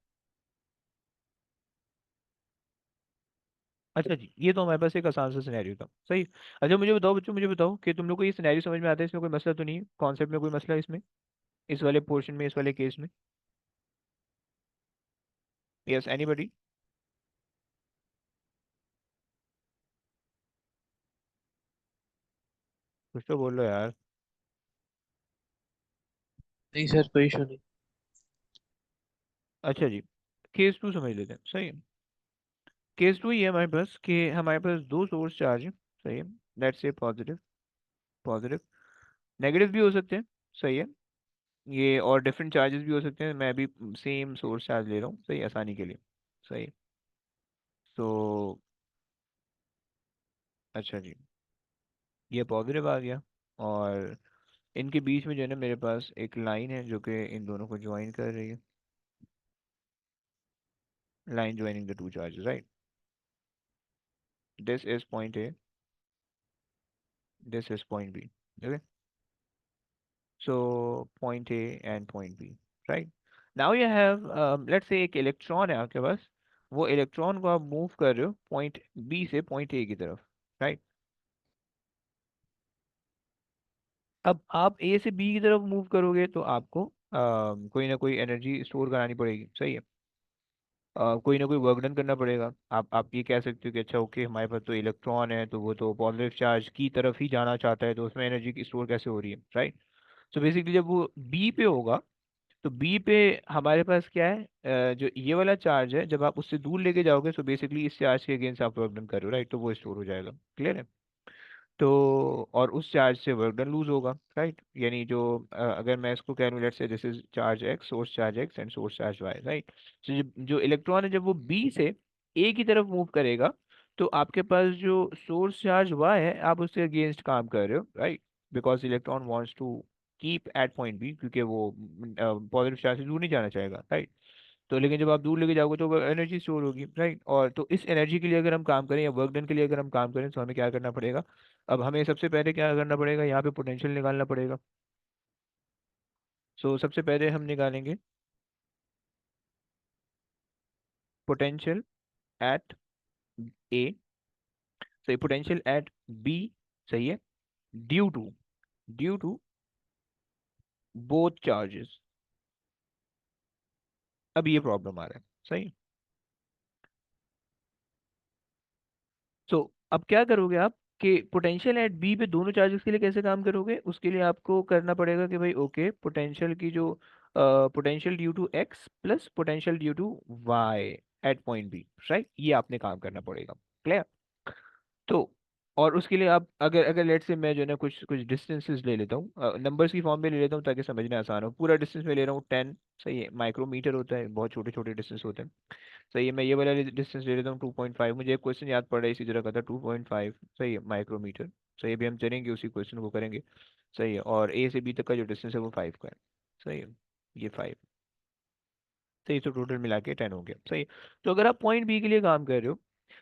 अच्छा जी, ये तो हमारे पास एक आसान सा सिनेरियो था, सही। अच्छा मुझे बताओ बच्चों, मुझे बताओ कि तुम लोग को ये सिनेरियो समझ में आता है, इसमें कोई मसला तो नहीं है, कॉन्सेप्ट में कोई मसला है इसमें, इस वाले पोर्शन में, इस वाले केस में? Yes anybody? कुछ तो बोल लो यार। नहीं सर, कोई इशू नहीं। अच्छा जी, केस टू समझ लेते हैं, सही है। केस टू ये है हमारे पास कि हमारे पास दो सोर्स चार्ज है, सही है। Let's say positive, positive, negative भी हो सकते हैं, सही है। ये और डिफरेंट चार्जेस भी हो सकते हैं, मैं भी सेम सोर्स चार्ज ले रहा हूँ, सही, आसानी के लिए, सही है। तो अच्छा जी, ये पॉजिटिव आ गया, और इनके बीच में जो है ना मेरे पास एक लाइन है जो कि इन दोनों को ज्वाइन कर रही है, line joining the two charges, right. This is point A, this is point B, okay. So point A and point B, right? Now you have, let's say एक इलेक्ट्रॉन है आपके पास, वो इलेक्ट्रॉन को आप मूव कर रहे हो पॉइंट बी से पॉइंट ए की तरफ, राइट। अब आप ए से बी की तरफ मूव करोगे तो आपको कोई ना कोई एनर्जी स्टोर करानी पड़ेगी, सही है। कोई ना कोई वर्क डन करना पड़ेगा। आप ये कह सकते हो कि अच्छा ओके, हमारे पास तो इलेक्ट्रॉन है तो वो तो पॉजिटिव चार्ज की तरफ ही जाना चाहता है, तो उसमें एनर्जी की स्टोर कैसे हो रही है, राइट। सो बेसिकली जब वो बी पे होगा तो बी पे हमारे पास क्या है, जो ये वाला चार्ज है जब आप उससे दूर लेके जाओगे तो बेसिकली इस चार्ज के अगेंस्ट आप वर्क डन कर रहे हो, राइट, तो वो स्टोर हो जाएगा, क्लियर है। तो और उस चार्ज से वर्क डन लूज होगा, राइट। यानी जो अगर मैं इसको कैलकुलेट से, this is charge X, source charge X and source charge Y, right. तो जो इलेक्ट्रॉन है जब वो बी से ए की तरफ मूव करेगा, तो आपके पास जो सोर्स चार्ज वाई है आप उससे अगेंस्ट काम कर रहे हो, right. Because electron wants to keep at point B, क्योंकि वो पॉजिटिव चार्ज से दूर नहीं जाना चाहेगा, राइट। तो लेकिन जब आप दूर लेके जाओगे तो एनर्जी स्टोर होगी, राइट। और तो इस एनर्जी के लिए अगर हम काम करें या वर्क डन के लिए अगर हम काम करें तो हमें क्या करना पड़ेगा। अब हमें सबसे पहले क्या करना पड़ेगा, यहाँ पे पोटेंशियल निकालना पड़ेगा। सो सबसे पहले हम निकालेंगे पोटेंशियल एट ए, सही, पोटेंशियल एट बी, सही है, ड्यू टू बोथ चार्जेस। अब ये प्रॉब्लम आ रहा है, सही। सो अब क्या करोगे आप कि पोटेंशियल एट बी पे दोनों चार्जेस के लिए कैसे काम करोगे, उसके लिए आपको करना पड़ेगा कि भाई ओके, पोटेंशियल की जो potential due to X plus potential due to Y at point B, right, ये आपने काम करना पड़ेगा। क्लियर। तो और उसके लिए आप अगर अगर लेट से मैं जो है ना कुछ कुछ डिस्टेंसेस ले लेता हूँ, नंबर्स की फॉर्म में ले लेता हूँ ताकि समझना आसान हो। पूरा डिस्टेंस में ले रहा हूँ 10, सही है, माइक्रोमीटर होता है, बहुत छोटे छोटे डिस्टेंस होते हैं। सही है, मैं ये वाला डिस्टेंस ले लेता हूँ 2.5। मुझे एक क्वेश्चन याद पड़ रहा है इसी तरह का था, 2.5, सही है, माइक्रोमीटर। सही है, अभी हम चलेंगे उसी क्वेश्चन को करेंगे। सही है, और ए से बी तक का जो डिस्टेंस है वो 5 का है। सही है, ये 5। सही, तो टोटल मिला के 10 हो गया, सही है। तो अगर आप पॉइंट बी के लिए काम कर रहे हो,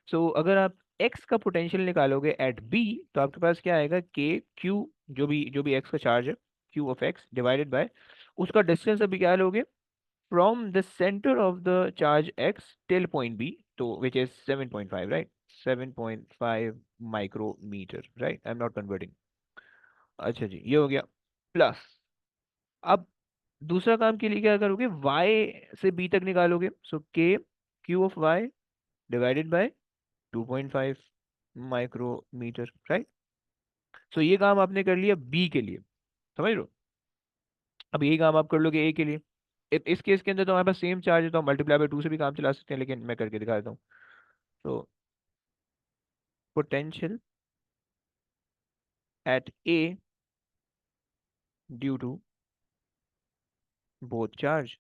सो अगर आप एक्स का पोटेंशियल निकालोगे एट बी, तो आपके पास क्या आएगा, के क्यू, जो भी एक्स का चार्ज है, Q of x divided by उसका डिस्टेंस अभी क्या लोगे, from the center of the charge x till point b, तो which is 7.5, right, 7.5 micrometer, right, I'm not converting। अच्छा जी, ये हो गया। प्लस अब दूसरा काम के लिए क्या करोगे, y से b तक निकालोगे, so k q of y divided by 2.5 micrometre, right. So ये काम आपने कर लिया b के लिए, समझ लो। अब यही काम आप कर लोगे a के लिए। इस केस के अंदर तो हमारे पास सेम चार्ज है, तो हम मल्टीप्लाई बाय 2 से भी काम चला सकते हैं, लेकिन मैं करके दिखा देता हूँ। तो potential at A due to both charge,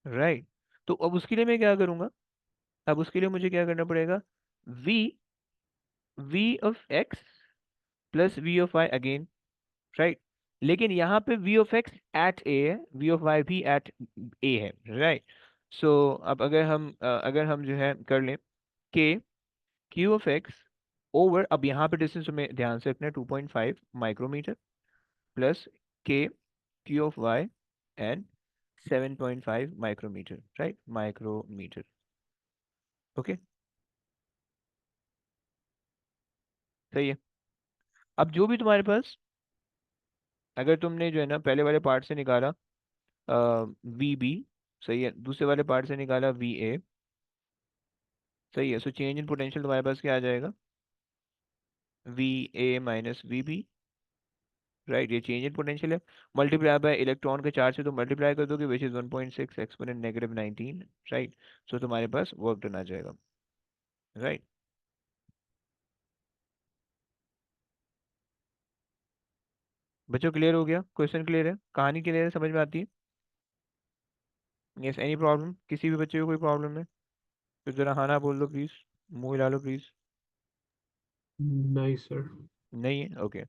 right। तो अब उसके लिए मैं क्या करूंगा, अब उसके लिए मुझे क्या करना पड़ेगा, v v of x plus v of y again, right. लेकिन यहाँ पे v of x at a है, v ऑफ y भी एट a है, राइट। सो अब अगर हम जो है कर लें k q of x over, अब यहाँ पे डिस्टेंस हमें ध्यान से रखना है 2.5 micrometer, plus k q of y and 7.5 micrometer, right, micrometer. Okay, सही है। अब जो भी तुम्हारे पास, अगर तुमने जो है ना पहले वाले पार्ट से निकाला वी बी, सही है, दूसरे वाले पार्ट से निकाला वी ए, सही है। सो चेंज इन पोटेंशियल तुम्हारे पास क्या आ जाएगा, V A minus V B, right, ये चेंज इन पोटेंशियल है। मल्टीप्लाई बाय इलेक्ट्रॉन के चार्ज से तो मल्टीप्लाई कर दोगे, which is 1.6 exponent negative 19, right. So तुम्हारे पास वर्क डन आ जाएगा, राइट। बच्चों क्लियर हो गया, क्वेश्चन क्लियर है, कहानी क्लियर है, समझ में आती है। यस, एनी प्रॉब्लम, किसी भी बच्चे को कोई प्रॉब्लम है तो जरा हाँ ना बोल दो प्लीज, मुंह हिला लो प्लीज। नहीं सर। नहीं है, ओके।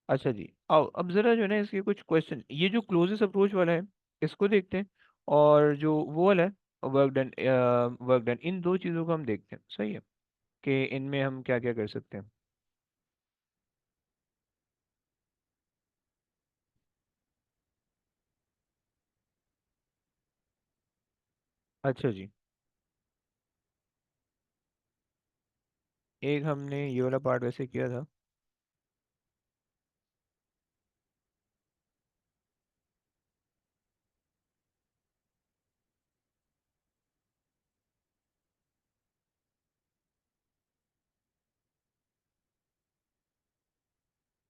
अच्छा जी, आओ अब जरा जो है ना इसके कुछ क्वेश्चन, ये जो क्लोजेस्ट अप्रोच वाला है इसको देखते हैं, और जो वो वाला है वर्क डन, इन दो चीज़ों को हम देखते हैं, सही है, कि इनमें हम क्या क्या कर सकते हैं। अच्छा जी, एक हमने ये वाला पार्ट वैसे किया था।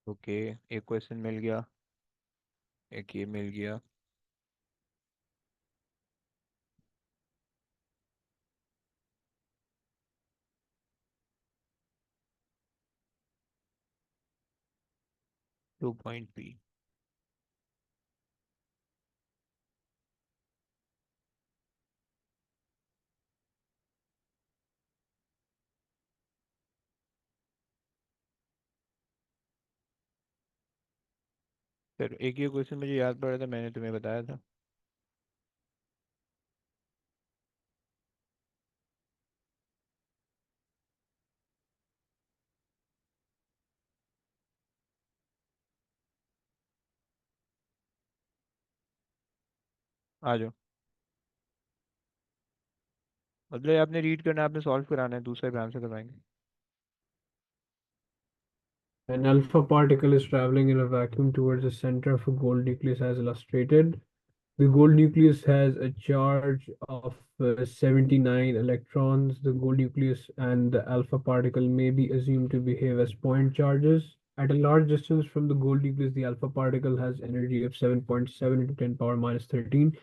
ओके, एक क्वेश्चन मिल गया, एक ये मिल गया। 2 पॉइंट 3। फिर एक ये क्वेश्चन मुझे याद पड़ा था, मैंने तुम्हें बताया था। आ जाओ। मतलब आपने रीड करना है, आपने सॉल्व कराना है, दूसरा भी आंसर करवाएंगे। An alpha particle is traveling in a vacuum towards the center of a gold nucleus as illustrated. The gold nucleus has a charge of 79 electrons. The gold nucleus and the alpha particle may be assumed to behave as point charges. At a large distance from the gold nucleus, the alpha particle has energy of 7.7 into 10 power minus 13.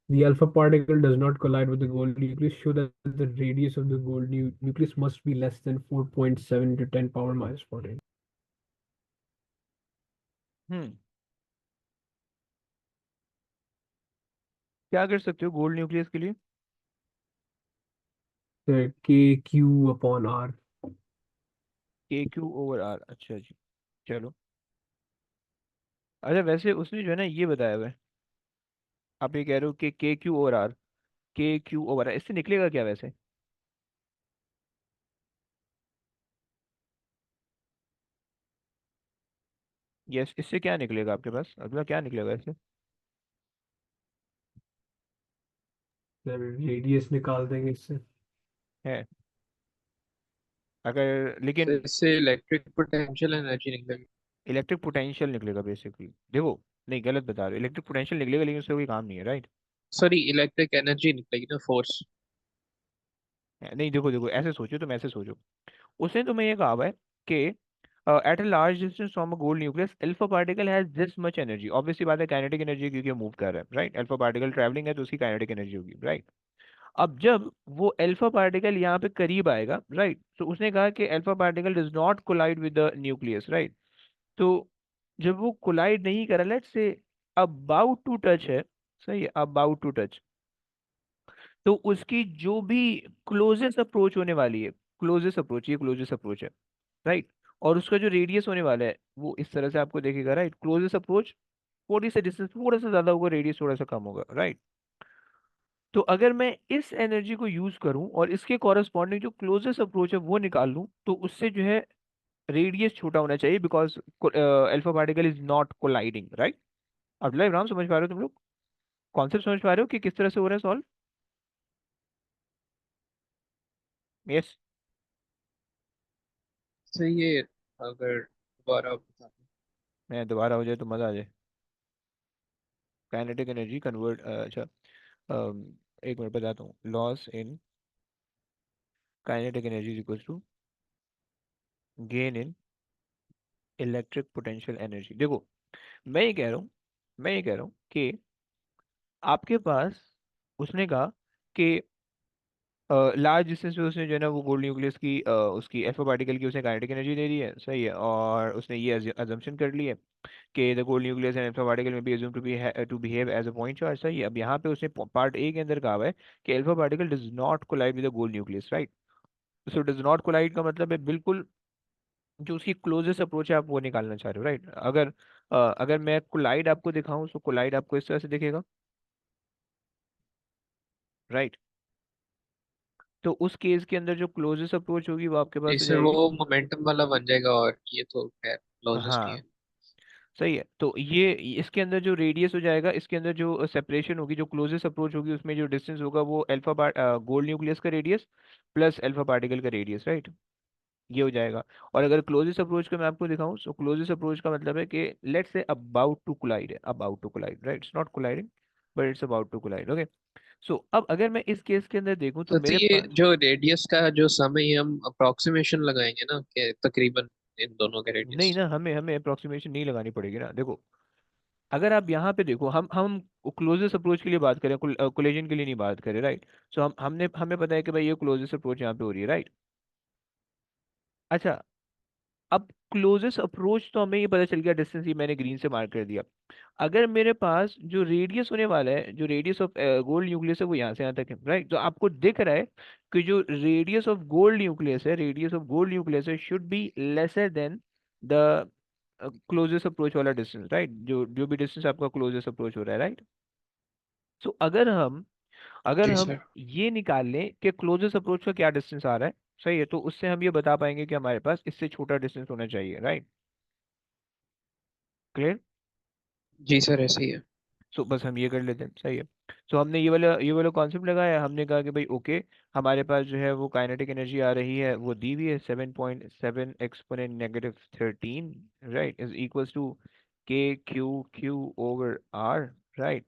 The alpha particle does not collide with the gold nucleus. Show that the radius of the gold nucleus must be less than 4.7 into 10 power minus 14. हम्म। क्या कर सकते हो गोल्ड न्यूक्लियस के लिए? K Q upon R. KQ/R, अच्छा जी। चलो। अच्छा वैसे उसने जो है ना ये बताया हुआ है, आप ये कह रहे हो कि KQ/R, KQ/R इससे निकलेगा क्या वैसे? यस, इससे क्या निकलेगा आपके पास, अगला क्या निकलेगा इससे? फिर रेडियस निकाल देंगे इससे। है, अगर तो लेकिन इससे इलेक्ट्रिक पोटेंशियल एनर्जी निकलेगी। इलेक्ट्रिक पोटेंशियल निकलेगा बेसिकली, देखो। नहीं, गलत बता रहे हो, इलेक्ट्रिक पोटेंशियल निकलेगा लेकिन उससे कोई काम नहीं है, राइट? सॉरी, इलेक्ट्रिक एनर्जी निकलेगी ना, फोर्स। नहीं, देखो देखो, ऐसे सोचो, तुम ऐसे सोचो। उसने तुम्हें ये कहा हुआ है कि at a large distance from a gold nucleus alpha particle has this much energy. Obviously बात है, काइनेटिक एनर्जी, क्योंकि मूव कर रहा है, राइट? अल्फा पार्टिकल ट्रैवलिंग है तो उसकी काइनेटिक एनर्जी होगी, राइट? अब जब वो अल्फा पार्टिकल यहाँ पे करीब आएगा, राइट, तो उसने कहा कि alpha particle does not collide with the nucleus, right? तो जब वो कोलाइड नहीं करा, let's say about to touch है, सही है, अबाउट टू टच, तो उसकी जो भी क्लोजेस्ट अप्रोच होने वाली है, क्लोजेस्ट अप्रोच, ये क्लोजेस्ट अप्रोच है, राइट? और उसका जो रेडियस होने वाला है वो इस तरह से आपको देखेगा, राइट? क्लोजेस्ट अप्रोच थोड़ी सी डिस्टेंस थोड़ा सा ज्यादा होगा, रेडियस थोड़ा सा कम होगा, राइट? तो अगर मैं इस एनर्जी को यूज करूं और इसके कॉरेस्पॉन्डिंग जो क्लोजेस्ट अप्रोच है वो निकाल लूं, तो उससे जो है रेडियस छोटा होना चाहिए, because alpha particle is not colliding, right? Abdullah Ibrahim, समझ पा रहे हो तुम लोग? कॉन्सेप्ट समझ पा रहे हो कि किस तरह से हो रहा है सॉल्व? यस। सही है। अगर दोबारा आप बता दें। मैं दोबारा हो जाए तो मजा आ जाए। काइनेटिक एनर्जी कन्वर्ट, अच्छा, एक मिनट बताता हूँ। Loss in kinetic energy equals to gain in electric potential energy. देखो, मैं ये कह रहा हूँ, मैं ये कह रहा हूँ कि आपके पास, उसने कहा कि लार्ज डिस्टेंस पे उसने जो है ना वो गोल्ड न्यूक्लियस की उसकी अल्फा पार्टिकल की उसने काइनेटिक एनर्जी दे दी है, सही है, और उसने ये अजम्पशन कर ली है कि the gold nucleus and alpha particle में we assume to behave as a point charge, सही है। अब यहाँ पे उसने पार्ट ए के अंदर कहा हुआ है कि alpha particle does not collide with the gold nucleus, right? So does not collide का मतलब है बिल्कुल जो उसकी क्लोजेस्ट अप्रोच है आप वो निकालना चाह रहे हो, राइट? अगर मैं कोलाइड आपको दिखाऊं तो कोलाइड आपको इस तरह से दिखेगा, राइट? तो उस केस के अंदर जो क्लोजेस्ट अप्रोच होगी वो आपके पास हो इससे वो जाएगी। मोमेंटम वाला बन जाएगा, और ये तो खैर क्लोजेस्ट ही हाँ, है। सही है। तो ये इसके अंदर जो रेडियस हो जाएगा, इसके अंदर जो सेपरेशन होगी, जो क्लोजेस्ट अप्रोच होगी, उसमें जो डिस्टेंस होगा वो गोल्ड न्यूक्लियस का रेडियस प्लस अल्फा पार्टिकल का रेडियस, राइट? ये हो जाएगा। और अगर क्लोजेस्ट अप्रोच का मैं आपको दिखाऊं, तो क्लोजेस्ट अप्रोच का मतलब है कि let's say about to collide है, about to collide, right? It's not colliding but it's about to collide, okay? So अब अगर मैं इस केस के अंदर देखूं तो तो मेरे ये पास, जो रेडियस का जो समय हम अप्रोक्सीमेशन लगाएंगे ना, कि तकरीबन इन दोनों के नहीं रेडियस। ना, हमें हमें अप्रोक्सीमेशन नहीं लगानी पड़ेगी ना। देखो, अगर आप यहाँ पे देखो, हम क्लोजेस्ट अप्रोच के लिए बात करें, कोलिजन के लिए नहीं बात करें, राइट? सो हमें पता है कि भाई ये क्लोजेस्ट अप्रोच यहाँ पे हो रही है, राइट? अच्छा, अब क्लोजेस्ट अप्रोच तो हमें ये पता चल गया, डिस्टेंस ये मैंने ग्रीन से मार्क कर दिया। अगर मेरे पास जो रेडियस होने वाला है, जो रेडियस ऑफ गोल्ड न्यूक्लियस है, वो यहाँ से यहाँ तक है, राइट। तो आपको दिख रहा है कि जो रेडियस ऑफ गोल्ड न्यूक्लियस है, रेडियस ऑफ गोल्ड न्यूक्लियस है should be lesser than the closest approach वाला डिस्टेंस, राइट। जो जो भी डिस्टेंस आपका क्लोजेस्ट अप्रोच हो रहा है, राइट। सो अगर जी हम सर। ये निकाल लें कि क्लोजेस्ट अप्रोच का क्या डिस्टेंस आ रहा है, सही है, तो उससे हम ये बता पाएंगे कि हमारे पास इससे छोटा डिस्टेंस होना चाहिए, राइट। क्लियर। जी सर, ऐसे ही है। सो बस हम ये कर लेते हैं, सही है। सो हमने ये वाला कॉन्सेप्ट लगाया, हमने कहा कि भाई ओके, हमारे पास जो है वो काइनेटिक एनर्जी आ रही है, वो दी हुई है 7.7 exponent negative 13, right, is equals to K Q Q/R, right.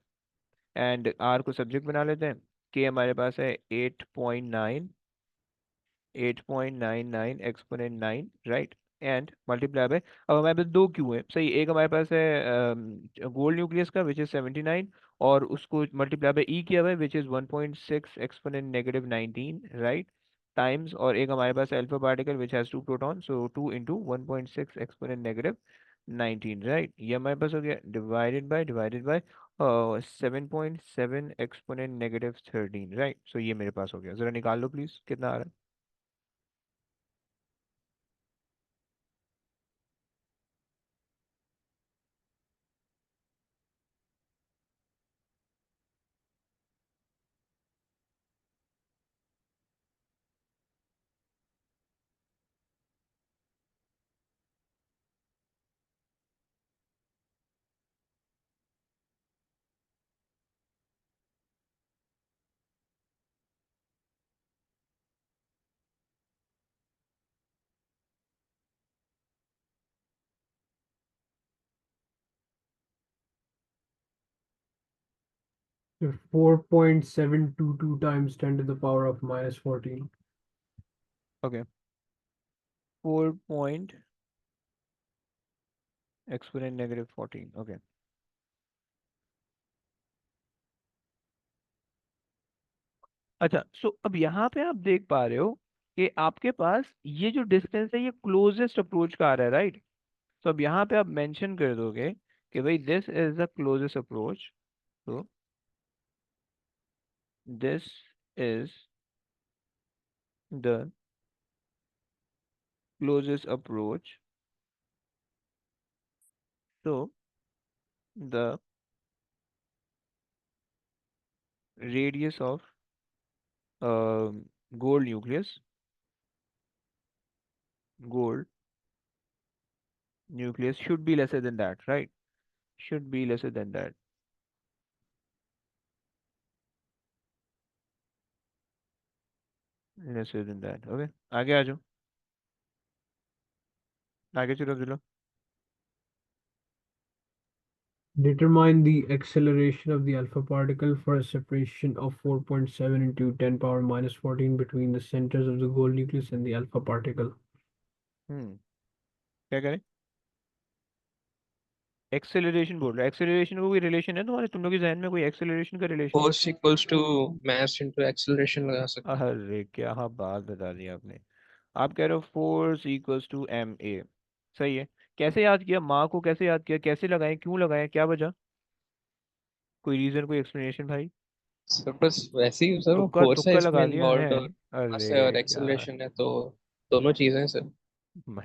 And R को सब्जेक्ट बना लेते हैं। K हमारे पास है 8.99 exponent 9, right. And multiply by, अब हमारे पास दो क्यू है, सही। एक हमारे पास है गोल्ड न्यूक्लियस का विच इज 79, और उसको मल्टीप्लाई बाय ई किया हुआ है which is 1.6 exponent negative 19, right. Times, और एक हमारे पास alpha particle which has two proton, so 2 × 1.6 exponent negative 19, right. ये हमारे पास हो गया, divided by 7.7 exponent negative 13, right. So ये मेरे पास हो गया, जरा निकाल लो प्लीज कितना आ रहा है। 4.722 times 10 to the power of minus 14. Okay, 4 exponent negative 14, okay. अच्छा, सो अब यहाँ पे आप देख पा रहे हो कि आपके पास ये जो डिस्टेंस है ये क्लोजेस्ट अप्रोच का आ रहा है, राइट। तो अब यहाँ पे आप मेंशन कर दोगे कि भाई this is the closest approach, तो this is the closest approach, तो the radius of gold nucleus, gold nucleus should be lesser than that, right? Should be lesser than that, lesser than that, okay। आगे आ जाओ, आगे चलो चलो। Determine the acceleration of the alpha particle for a separation of 4.7 into 10 power minus 14 between the centers of the gold nucleus and the alpha particle. क्या करें? एक्सेलरेशन बोल रहा है, एक्सेलरेशन को कोई रिलेशन है तुम्हारे, तुम लोग के जहन में कोई एक्सेलरेशन का relation? Force equals to mass into acceleration लगा सकते हैं। अरे क्या बात बता दी आपने। आप कह रहे हो फोर्स इक्वल्स टू ma, सही है। कैसे याद किया माँ को, कैसे याद किया, कैसे लगाएं, क्यों लगाएं, क्या वजह, कोई रीजन, कोई एक्सप्लेनेशन भाई? सर बस वैसे ही सर, वो तुक्का फोर्स है तुक्का इसमें लगा दिया है? इन्वॉल्व, और अरे मास है और यार, एक्सेलरेशन है, तो दोनों चीजें हैं सर।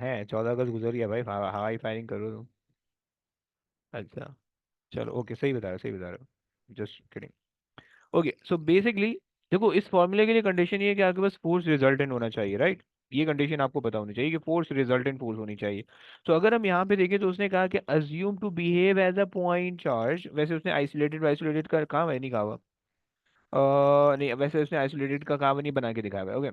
है 14 अगस्त गुजर गया भाई, हवाई फायरिंग करो तुम। अच्छा, चलो ओके, सही बता रहे हो, सही बता रहे हो, just kidding. Okay, so basically देखो, इस फॉर्मूले के लिए कंडीशन ये है कि आपके पास फोर्स रिजल्टेंट होना चाहिए, राइट। ये कंडीशन आपको पता होनी चाहिए कि फोर्स रिजल्टेंट फोर्स होनी चाहिए। तो अगर हम यहाँ पे देखें तो उसने कहा कि assume to behave as a point charge, वैसे उसने आइसोलेटेड आइसोलेटेड का काम है नहीं कहा हुआ। नहीं, वैसे उसने आइसोलेटेड का काम नहीं बना के दिखाया हुआ है, ओके।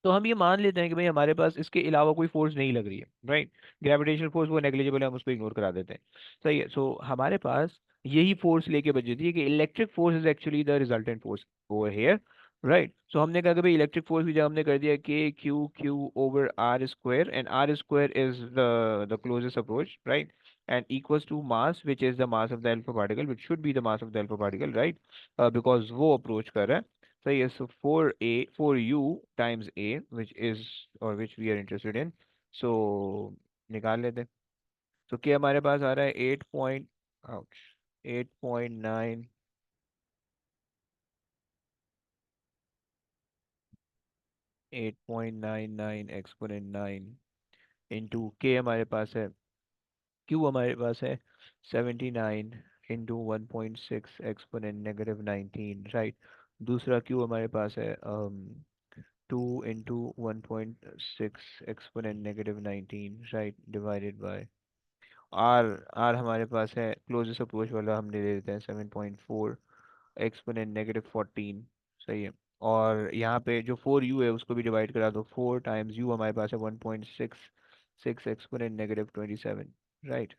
तो हम ये मान लेते हैं कि भाई हमारे पास इसके अलावा कोई फोर्स नहीं लग रही है, राइट। ग्रेविटेशनल फोर्स वो नेग्लिजिबल है, हम उसको इग्नोर करा देते हैं, सही है। सो हमारे पास यही फोर्स लेके बची थी कि electric force is actually the resultant force over here, right. So हमने कहा कि भाई इलेक्ट्रिक फोर्स भी जब हमने कर दिया K Q Q/R² and R² is the closest approach, right, and equals to mass which is the mass of the alpha particle, which should be the mass of the alpha particle, right, because वो अप्रोच कर रहा है, so yes, so for u times a, which is, or which we are interested in, सो निकाल लेते हैं। तो क्या हमारे पास आ रहा है 8.9 8.99 एक्सपोनेंट 9 इंटू के हमारे पास है, क्यू हमारे पास है 79 इंटू 1.6 एक्सपोनेंट नेगेटिव 19, राइट। दूसरा क्यू हमारे पास है 2 into 1.6 exponent negative 19, right, divided by R. R हमारे पास है क्लोजेस्ट अप्रोच वाला, हम ले लेते हैं 7.4 एक्सपोनेंट नेगेटिव 14, सही है। और यहाँ पे जो 4u है उसको भी डिवाइड करा दो, 4 टाइम्स u हमारे पास है 1.66 एक्सपोनेंट नेगेटिव 27, राइट।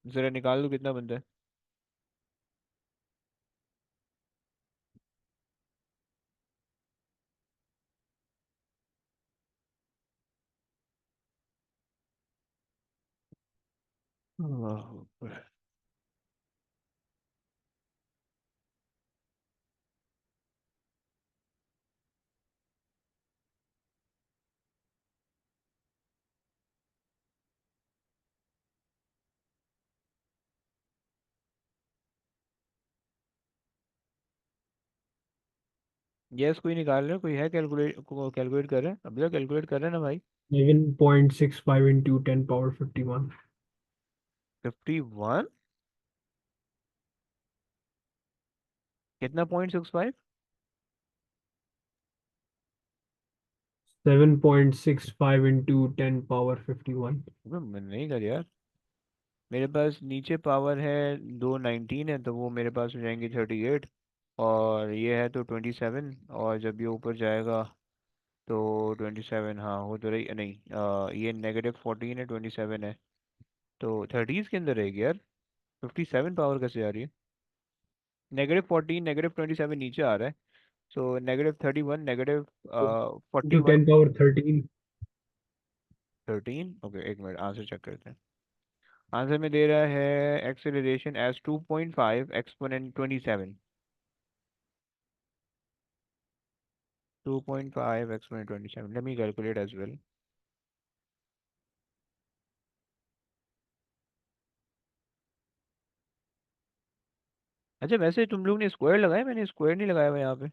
ज़रा निकाल दो कितना बनता है। अल्लाह। यस, कोई निकाल रहे हो, कोई है कैलकुलेट कर रहे हैं, अभी तक कैलकुलेट कर रहे हैं ना भाई। 11.65 into 10 power 51. 51, कितना 0.65? 7.65 into 10 power 51. मैं नहीं कर यार, मेरे पास नीचे पावर है 219 है, तो वो मेरे पास हो जाएंगे 38, और ये है तो 27, और जब ये ऊपर जाएगा तो 27, हाँ हो तो रही नहीं, ये -14 है, 27 है, तो थर्टीज के अंदर रहेगी यार। 57 पावर कैसे आ रही है? -14 -27 नीचे आ रहा है, सो -31 Into 41 10 power 13. 13। ओके, एक मिनट आंसर चेक करते हैं। आंसर में दे रहा है acceleration as 2.5 exponent 27, 2.5 exponent 27, let me calculate as well। अच्छा, वैसे तुम लोग ने स्क्वायर लगाया, मैंने स्क्वायर नहीं लगाया हुआ यहाँ पे।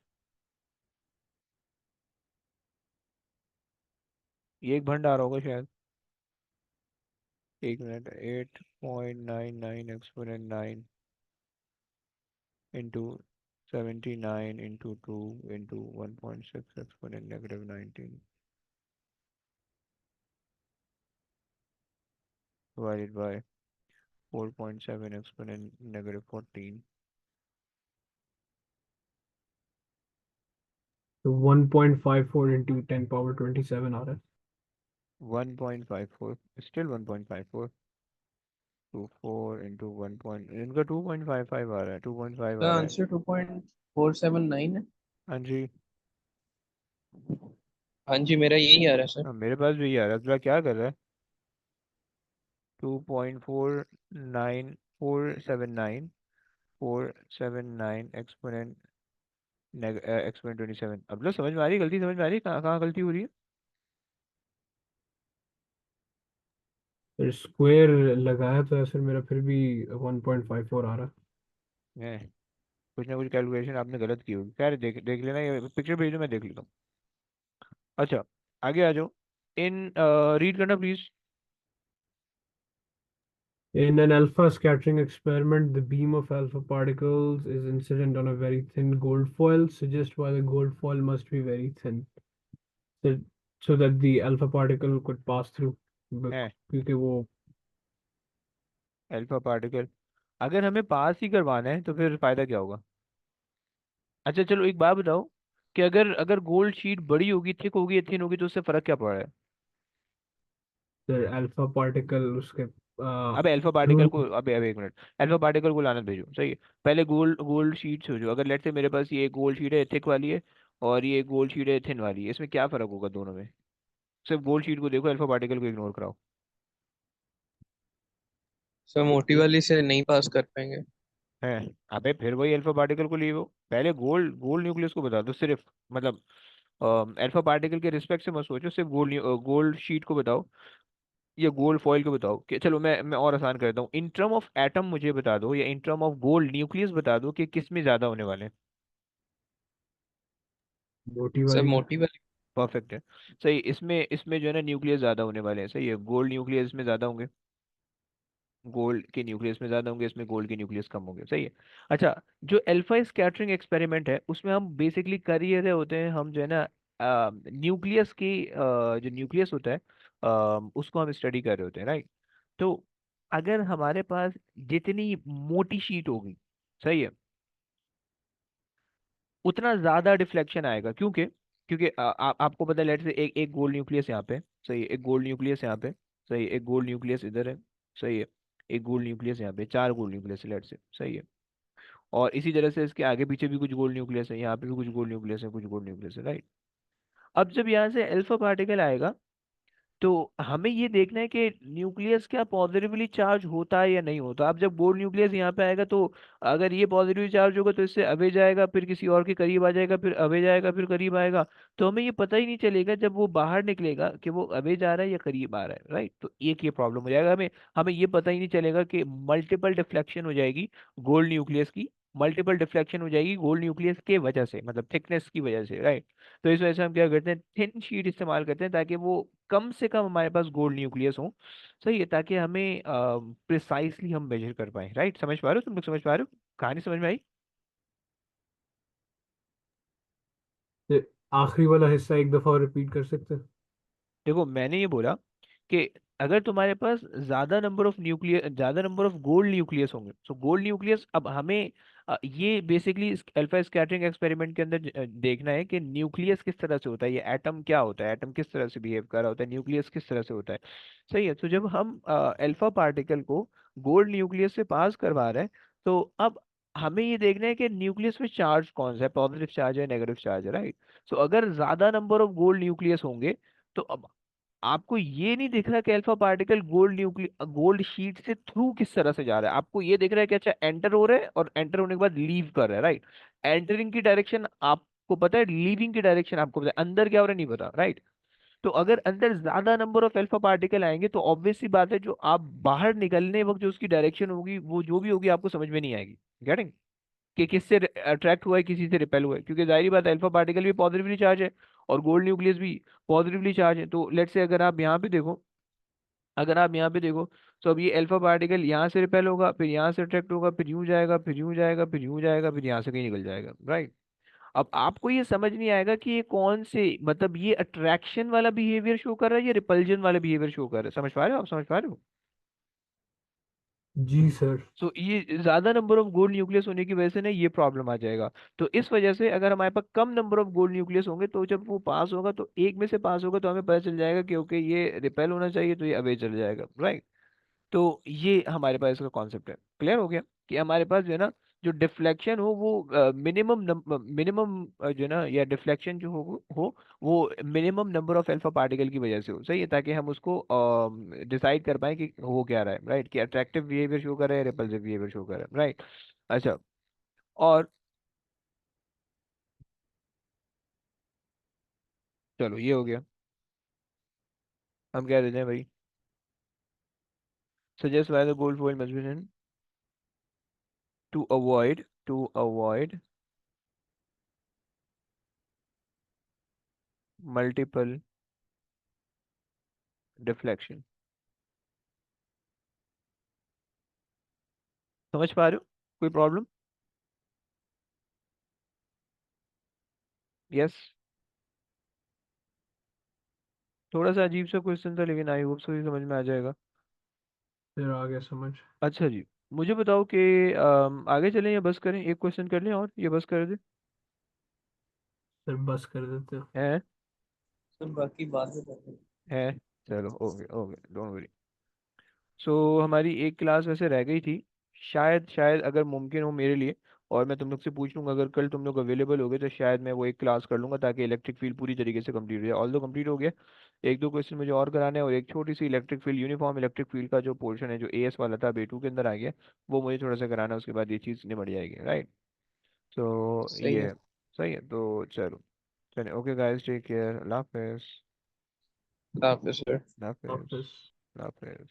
ये एक भंडार होगा शायद। एक minute, 8.99 exponent 9 into 79 into 2 into 1.6 exponent negative 19 divided by 4.7 exponent negative 14। So 1.54 into 10 power 27 आ रहा है. 1.54, स्टिल 1.54, 24 इंटू 1 पॉइंट, इनका 2.55 आ रहा है, 2.5 आ का रहा है। आंसर 2.479 है। हाँ जी। हाँ जी, मेरा यही आ रहा है सर। हाँ, मेरे पास भी आ रहा है, अब्दुल्ला क्या कर रहा है? 2.49479 एक्सपोनेंट एक्सपोनेंट 27। अब्दुल्ला समझ में आ रही है? गलती समझ में आ रही है? कहाँ कहाँ गलती हो रही फिर स्क्वायर लगाया तो है सर, मेरा फिर भी 1.54 आ रहा है? कुछ ना कुछ कैलकुलेशन आपने गलत की होगी, खैर देख देख लेना, ये पिक्चर भेजो, मैं देख लेता हूँ। अच्छा, आगे आ जाओ। इन रीड करना प्लीज। है. In an alpha scattering experiment, the beam of alpha particles is incident on a very thin gold foil. Suggest why the gold foil must be very thin. So, so that the alpha particle could pass through. है क्योंकि वो अल्फा पार्टिकल, अगर हमें पास ही करवाना है तो फिर फायदा क्या होगा? अच्छा चलो एक बात बताओ, कि अगर अगर गोल्ड शीट बड़ी होगी, थिक होगी या थिन होगी, तो उससे फर्क क्या पड़ रहा है? अल्फा पार्टिकल उसके अबे अल्फा थ्रू. पार्टिकल को, अबे एक मिनट, अल्फा पार्टिकल को लानत भेजो, सही है। पहले गोल्ड गोल्ड शीट सोचो, अगर लेट से मेरे पास ये गोल्ड शीट है थिक वाली है, और ये गोल्ड शीट है थिन वाली है, इसमें क्या फर्क होगा दोनों में? सिर्फ गोल्ड शीट को देखो, अल्फा पार्टिकल को इग्नोर कराओ। सर मोटी वाली से नहीं पास कर पाएंगे। है? अबे फिर वही अल्फा पार्टिकल को लिए वो, पहले गोल्ड गोल्ड न्यूक्लियस को बता दो सिर्फ, मतलब अल्फा पार्टिकल के रिस्पेक्ट से मत सोचो, सिर्फ गोल्ड शीट को बताओ या गोल्ड फॉइल को बताओ कि चलो मैं और आसान करता हूँ, इन टर्म ऑफ एटम मुझे बता दो या in term of gold nucleus बता दो कि किस में ज्यादा होने वाले हैं। मोटी सर वाली में। मोटी वाली। परफेक्ट है। सही, इसमें इसमें जो है ना न्यूक्लियस ज्यादा होने वाले हैं, सही है, गोल्ड न्यूक्लियस में ज्यादा होंगे, गोल्ड के न्यूक्लियस में ज्यादा होंगे, इसमें गोल्ड के न्यूक्लियस कम होंगे, सही है। अच्छा, जो अल्फा स्कैटरिंग एक्सपेरिमेंट है उसमें हम बेसिकली कर ये रहे होते हैं, हम जो है ना न्यूक्लियस की जो न्यूक्लियस होता है उसको हम स्टडी कर रहे होते हैं, राइट। तो अगर हमारे पास जितनी मोटी शीट होगी, सही है, उतना ज्यादा डिफ्लेक्शन आएगा, क्योंकि क्योंकि आपको पता है, लेट से एक एक गोल्ड न्यूक्लियस यहाँ पे, सही है, एक गोल्ड न्यूक्लियस यहाँ पे, सही है, एक गोल्ड न्यूक्लियस इधर है, सही है, एक गोल्ड न्यूक्लियस यहाँ पे, चार गोल्ड न्यूक्लियस लेट से, सही है। और इसी तरह से इसके आगे पीछे भी कुछ गोल्ड न्यूक्लियस है, यहाँ पे भी कुछ गोल्ड न्यूक्लियस है, कुछ गोल्ड न्यूक्लियस है, राइट। अब जब यहाँ से अल्फा पार्टिकल आएगा, तो हमें ये देखना है कि न्यूक्लियस क्या पॉजिटिवली चार्ज होता है या नहीं होता। अब जब गोल्ड न्यूक्लियस यहाँ पे आएगा, तो अगर ये पॉजिटिवली चार्ज होगा तो इससे अवे जाएगा, फिर किसी और के करीब आ जाएगा, फिर अवे जाएगा, फिर करीब आएगा। तो हमें ये पता ही नहीं चलेगा जब वो बाहर निकलेगा कि वो अवे जा रहा है या करीब आ रहा है, राइट। तो एक ये प्रॉब्लम हो जाएगा, हमें हमें ये पता ही नहीं चलेगा कि मल्टीपल डिफ्लेक्शन हो जाएगी गोल्ड न्यूक्लियस की, मल्टीपल डिफ्लेक्शन हो जाएगी गोल्ड न्यूक्लियस के वजह से, मतलब थिकनेस की वजह से, राइट। तो इस वजह से हम क्या करते हैं, थिन शीट इस्तेमाल करते हैं, ताकि वो कम से कम हमारे पास गोल्ड न्यूक्लियस हो, सही है, ताकि हमें प्रिसाइसली हम मेजर कर पाए, राइट। समझ पा रहे हो, तुम लोग समझ पा रहे हो, कहानी समझ में आई? ये आखिरी वाला हिस्सा एक दफा और रिपीट कर सकते हैं? देखो, मैंने ये बोला कि अगर तुम्हारे पास ज्यादा नंबर ऑफ गोल्ड न्यूक्लियस होंगे, तो गोल्ड न्यूक्लियस, अब हमें ये बेसिकली अल्फा स्कैटरिंग एक्सपेरिमेंट के अंदर देखना है कि न्यूक्लियस किस तरह से होता है, ये एटम क्या होता है, एटम किस तरह से बिहेव कर रहा होता है, न्यूक्लियस किस तरह से होता है, सही है। तो जब हम अल्फा पार्टिकल को गोल्ड न्यूक्लियस से पास करवा रहे हैं, तो अब हमें ये देखना है कि न्यूक्लियस में चार्ज कौन सा है, पॉजिटिव चार्ज है, नेगेटिव चार्ज है, राइट। तो अगर ज्यादा नंबर ऑफ गोल्ड न्यूक्लियस होंगे, तो अब आपको ये नहीं दिख रहा कि अल्फा पार्टिकल गोल्ड शीट से थ्रू किस तरह से जा रहा है, आपको ये दिख रहा है कि अच्छा एंटर हो रहा है और एंटर होने के बाद लीव कर रहा है, राइट। एंटरिंग की डायरेक्शन आपको पता है, लीविंग की डायरेक्शन आपको पता है, अंदर क्या हो रहा है नहीं पता, राइट। तो अगर अंदर ज्यादा नंबर ऑफ अल्फा पार्टिकल आएंगे, तो ऑब्वियस सी बात है, जो आप बाहर निकलने वक्त जो उसकी डायरेक्शन होगी, वो जो भी होगी आपको समझ में नहीं आएगी, गेटिंग, कि किससे अट्रैक्ट हुआ है, किसी से रिपेल हुआ है, क्योंकि जाहिर बात है अल्फा पार्टिकल भी पॉजिटिवली चार्ज है और गोल्ड न्यूक्लियस भी पॉजिटिवली चार्ज है। तो लेट्स से अगर आप यहाँ पे देखो, अगर आप यहाँ पे देखो, तो अब ये अल्फा पार्टिकल यहाँ से रिपेल होगा, फिर यहाँ से अट्रैक्ट होगा, फिर यूं जाएगा, फिर यूं जाएगा, फिर यूं जाएगा, फिर यहाँ से कहीं निकल जाएगा, राइट। अब आपको ये समझ नहीं आएगा कि ये कौन से, मतलब ये अट्रैक्शन वाला बिहेवियर शो कर रहा है या रिपल्जन वाला बिहेवियर शो कर रहा है, समझ पा रहे हो, आप समझ पा रहे हो? जी सर। सो ये ज्यादा नंबर ऑफ गोल्ड न्यूक्लियस होने की वजह से ना ये प्रॉब्लम आ जाएगा। तो इस वजह से अगर हमारे पास कम नंबर ऑफ गोल्ड न्यूक्लियस होंगे, तो जब वो पास होगा, तो एक में से पास होगा, तो हमें पता चल जाएगा कि ओके ये रिपेल होना चाहिए, तो ये अवे चल जाएगा, राइट। तो ये हमारे पास इसका कॉन्सेप्ट है, क्लियर हो गया कि हमारे पास जो है ना, जो डिफ्लेक्शन हो वो मिनिमम जो है ना, या डिफ्लेक्शन जो हो वो minimum number of alpha particle की वजह से हो, सही है, ताकि हम उसको डिसाइड कर पाए कि हो क्या रहा है, राइट, कि अट्रैक्टिव बिहेवियर शो कर रहा है, रिपल्सिव बिहेवियर शो कर रहा है, राइट। अच्छा, और चलो ये हो गया, हम कह देते हैं भाई, suggest why the gold foil must be done to avoid multiple deflection। समझ पा रहे हो, कोई प्रॉब्लम? यस। थोड़ा सा अजीब सा क्वेश्चन था, लेकिन आई होप सो ये समझ में आ जाएगा। फिर आ गया समझ। अच्छा जी, मुझे बताओ कि आगे चलें या बस करें, एक क्वेश्चन कर लें और ये बस कर दे, सर बस कर देते हैं। है सर बाकी बाद में करते हैं। है चलो, ओके ओके, डोंट वरी। सो हमारी एक क्लास वैसे रह गई थी, शायद शायद अगर मुमकिन हो मेरे लिए, और मैं तुम लोग से पूछ लूंगा, अगर कल तुम लोग अवेलेबल हो गए, तो शायद मैं वो एक क्लास कर लूंगा, ताकि इलेक्ट्रिक फील्ड पूरी तरीके से कंप्लीट हो जाए। ऑल दो कंप्लीट हो गया, एक दो क्वेश्चन मुझे और कराने हैं, और एक छोटी सी electric field, uniform electric field का जो पोर्शन है, जो एएस वाला था, B2 के अंदर आ गया, वो मुझे थोड़ा सा कराना है, उसके बाद ये चीज़ निपट जाएगी, राइट। तो सही ये है। है, सही है, तो चलो। चलिए ओके गाइस, टेक केयर, अल्लाह हाफिज़। काफी सर। अल्लाह हाफिज़। Office. अल्लाह हाफिज़।